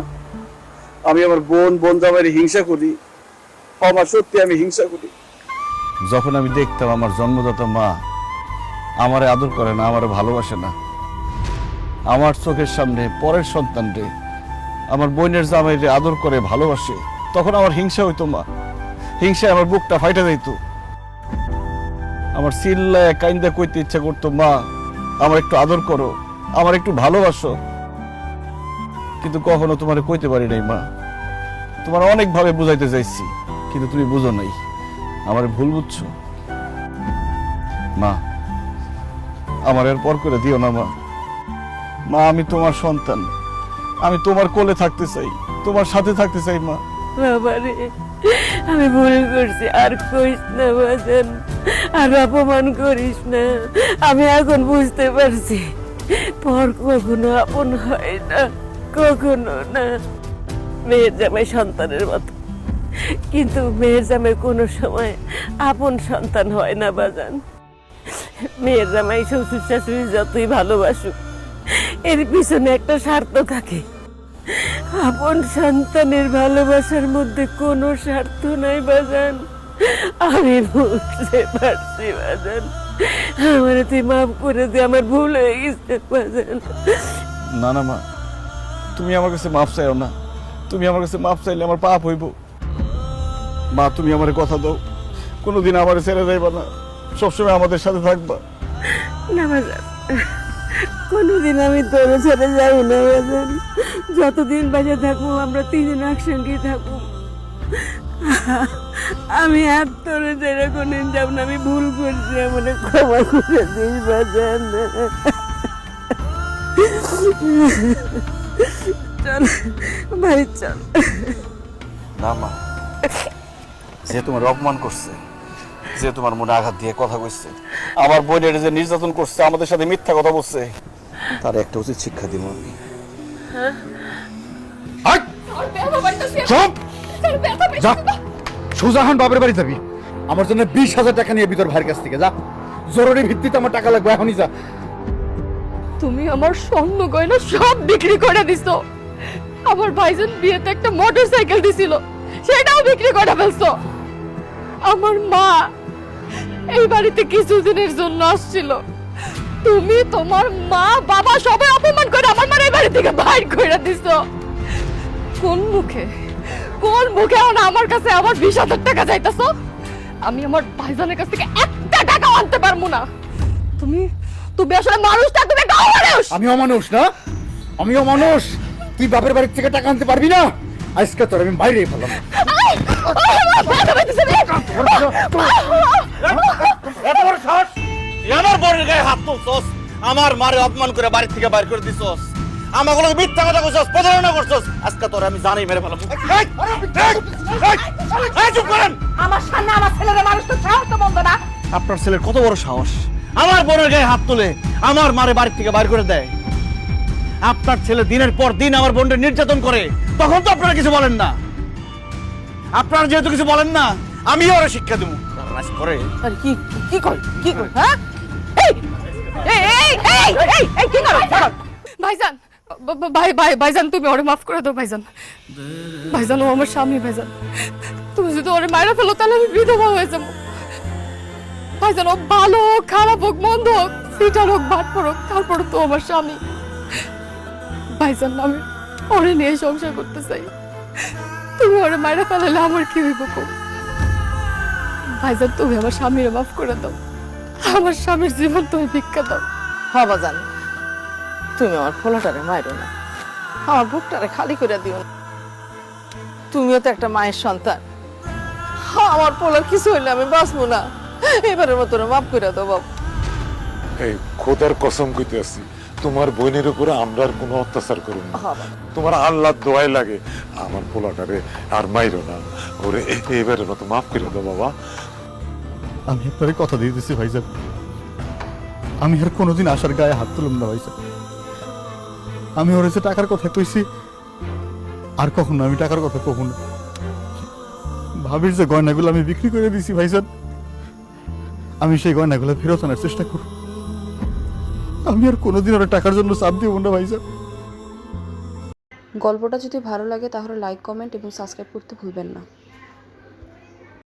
আমি আমার বোন জামাইয়ের হিংসা করি, আমার সত্যি আমি হিংসা করি। যখন আমি দেখতাম আমার জন্মদাতা মা আমারে আদর করে না, আমারে ভালোবাসে না, আমার চোখের সামনে পরের সন্তানরে আমার বোনের জামাইরে আদর করে ভালোবাসে, তখন আমার হিংসা হইতো মা, হিংসায় আমার বুকটা ফাইটা যাইত। আমার চিল্লায় কাইন্দা কইতে ইচ্ছা করতো, মা আমার একটু আদর করো, আমার একটু ভালোবাসো, কিন্তু কখনো তোমারে কইতে পারি নাই মা। তোমার অনেক ভাবে বুঝাইতে চাইছি, কিন্তু তুমি বুঝো নাই, আমার ভুল বুঝছো মা। আমার এর পর করে দিও না মা। মা, আমি তোমার সন্তান, আমি তোমার কোলে থাকতে চাই, তোমার সাথে থাকতে চাই মা। বাবারে, আমি ভুল করছি, আর কইস না বাজান, আর অপমান করিস না। আমি এখন বুঝতে পারছি পর কখনো আপন হয় না, কখনো না। মেয়ের জামাই সন্তানের মতো, কিন্তু মেয়ের জামাই কোনো সময় আপন সন্তান হয় না বাজান। মেয়ের জামাই শ্বশুর শাশুড়ি যতই ভালোবাসুক, এর পিছনে একটা স্বার্থ থাকে। আপন সন্তানের ভালোবাসার মধ্যে কোনো স্বার্থ নাই বাজান। আমি বুঝতে পারছি বাজান, আমার তুই মাফ করে দে, আমার ভুল হয়ে গেছে বাজান। না না মা, তুমি আমার কাছে মাফ চাইও না, তুমি আমার কাছে মাফ চাইলে আমার পাপ হইব। মা, তুমি আমার কথা দাও, কোনোদিন আমার ছেড়ে যাইবা না, সবসময় আমাদের সাথে থাকবা। না বাজান, কোনোদিন আমি তোর ছেড়ে যাই না বাজান। যতদিন বাজে থাকবো আমরা তিনজন একসঙ্গে থাকবো। আমি আর তোর ছেড়ে কোনদিন যাব না। আমি ভুল করছি, আমার ক্ষমা করে দিস বাজান। চল ভাই, চল। না মা, যে তোমার অপমান করছে, যে তোমার মনে আঘাত দিয়ে কথা কইছে, আমার বোনের যে নির্যাতন করছে, আমাদের সাথে মিথ্যা কথা বলছে, তার একটা উচিত শিক্ষা দিব আমি। যা, সুজাহান বাপের বাড়ি যাবি, আমার জন্য 20,000 টাকা নিয়ে ভিতর ভাইয়ের কাছ থেকে যা, জরুরি ভিত্তিতে আমার টাকা লাগবে, এখনই যা। তুমি আমার স্বর্ণ গয়না সব বিক্রি করে দিছো। আমার ভাইজান বিয়েতে একটা মোটরসাইকেল দিছিল, সেটাও বিক্রি করে ফেলছো। আমার মা এই বাড়িতে কিছুদিনের জন্য আসছিল, তুমি তোমার মা বাবা সবাই অপমান করে আমার মার এই বাড়ি থেকে বাইর করে দিছো। কোন মুখে এখন আমার কাছে আমার 20,000 টাকা চাইতেছো? আমি আমার ভাইজানের কাছ থেকে একটা টাকা আনতে পারবো না। তুমি আসলে মানুষটা, তুমি গাও মানুষ। আমি অমানুষ না, আমি অমানুষ। তুই বাপের বাড়ি থেকে টাকা আনতে পারবি না, আজকে তোর আমি বাইরে ফেলাম। আমার বোনের গায়ে হাত তুলছস, আমার মারে অপমান করে বাড়ি থেকে বাইর করে দিছস, আমাগুলো মিথ্যা কথা কইছস, প্রতারণা করছস, আজকে তোর আমি জানি মেরে ফেলাম। চুপ করেন। আমার সামনে আমার ছেলের মানুষ তো সাহস তো বন্ধ না। আপনার ছেলের কত বড় সাহস, আমার বোনের গায়ে হাত তুলে আমার মারে বাড়ি থেকে বাইর করে দেয়। আপনার ছেলে দিনের পর দিন আমার বোনকে নির্যাতন করে, তখন তো আপনারা কিছু বলেন না। আপনারা যেহেতু কিছু বলেন না, আমিও ওরা শিক্ষা দেবো। করে আরে কি কি কর হ্যাঁ? এই এই এই এই এই এই কি করো? ভাইজান, ভাইজান তুমি ওরে মাফ করে দাও ভাইজান। ভাইজান, ও আমার স্বামী ভাইজান। তুমি যদি ওরে মারা ফেলো তাহলে আমি বিধবা হয়ে যাবো। ভাইজান, ও ভালো হোক, খারাপ হোক, মন্দ হোক, সিটার হোক, বাটপার হোক, তারপর তো আমার স্বামী। ভাইজান, আমি ওরে নিয়ে সংসার করতে চাই। তুমি ওরে মারা ফেলালে আমার কি হইব? ভাইজান, তুমি আমার স্বামীরে মাফ করে দাও, আমার স্বামীর জীবন তুমি ভিক্ষা দাও। হবা জান, তুমি আমার ফোলাটারে মাইরো না, আমার বুকটারে খালি করে দিও না। তুমিও তো একটা মায়ের সন্তান, আমার পোলার কিছু হইলে আমি বাঁচবো না, এবারের মতো মাফ করে দাও বাবা। এই খোদার কসম কইতে আছি, তোমার বোনের উপরে আমরা আর কোনো অত্যাচার করব না। তোমার আল্লাহর দোয়াই লাগে, আমার পোলাটারে আর মাইরো না, ওরে এবারের মতো মাফ করে দাও বাবা। আমি আপনারে কথা দিয়ে দিচ্ছি ভাইজান, আমি আর কোনোদিন আশার গায়ে হাত তুলব না ভাইজান। আমি ওর যে টাকার কথা কইছি, আর কখনো আমি টাকার কথা কখনো না। ভাবির যে গয়নাগুলো আমি বিক্রি করে দিছি ভাইজান, আমি সেই গয়নাগুলো ফেরত আনার চেষ্টা করব। আমি আর কোনোদিন ওরা টাকার জন্য চাপ দিব না ভাইজান। গল্পটা যদি ভালো লাগে তাহলে লাইক, কমেন্ট এবং সাবস্ক্রাইব করতে ভুলবেন না।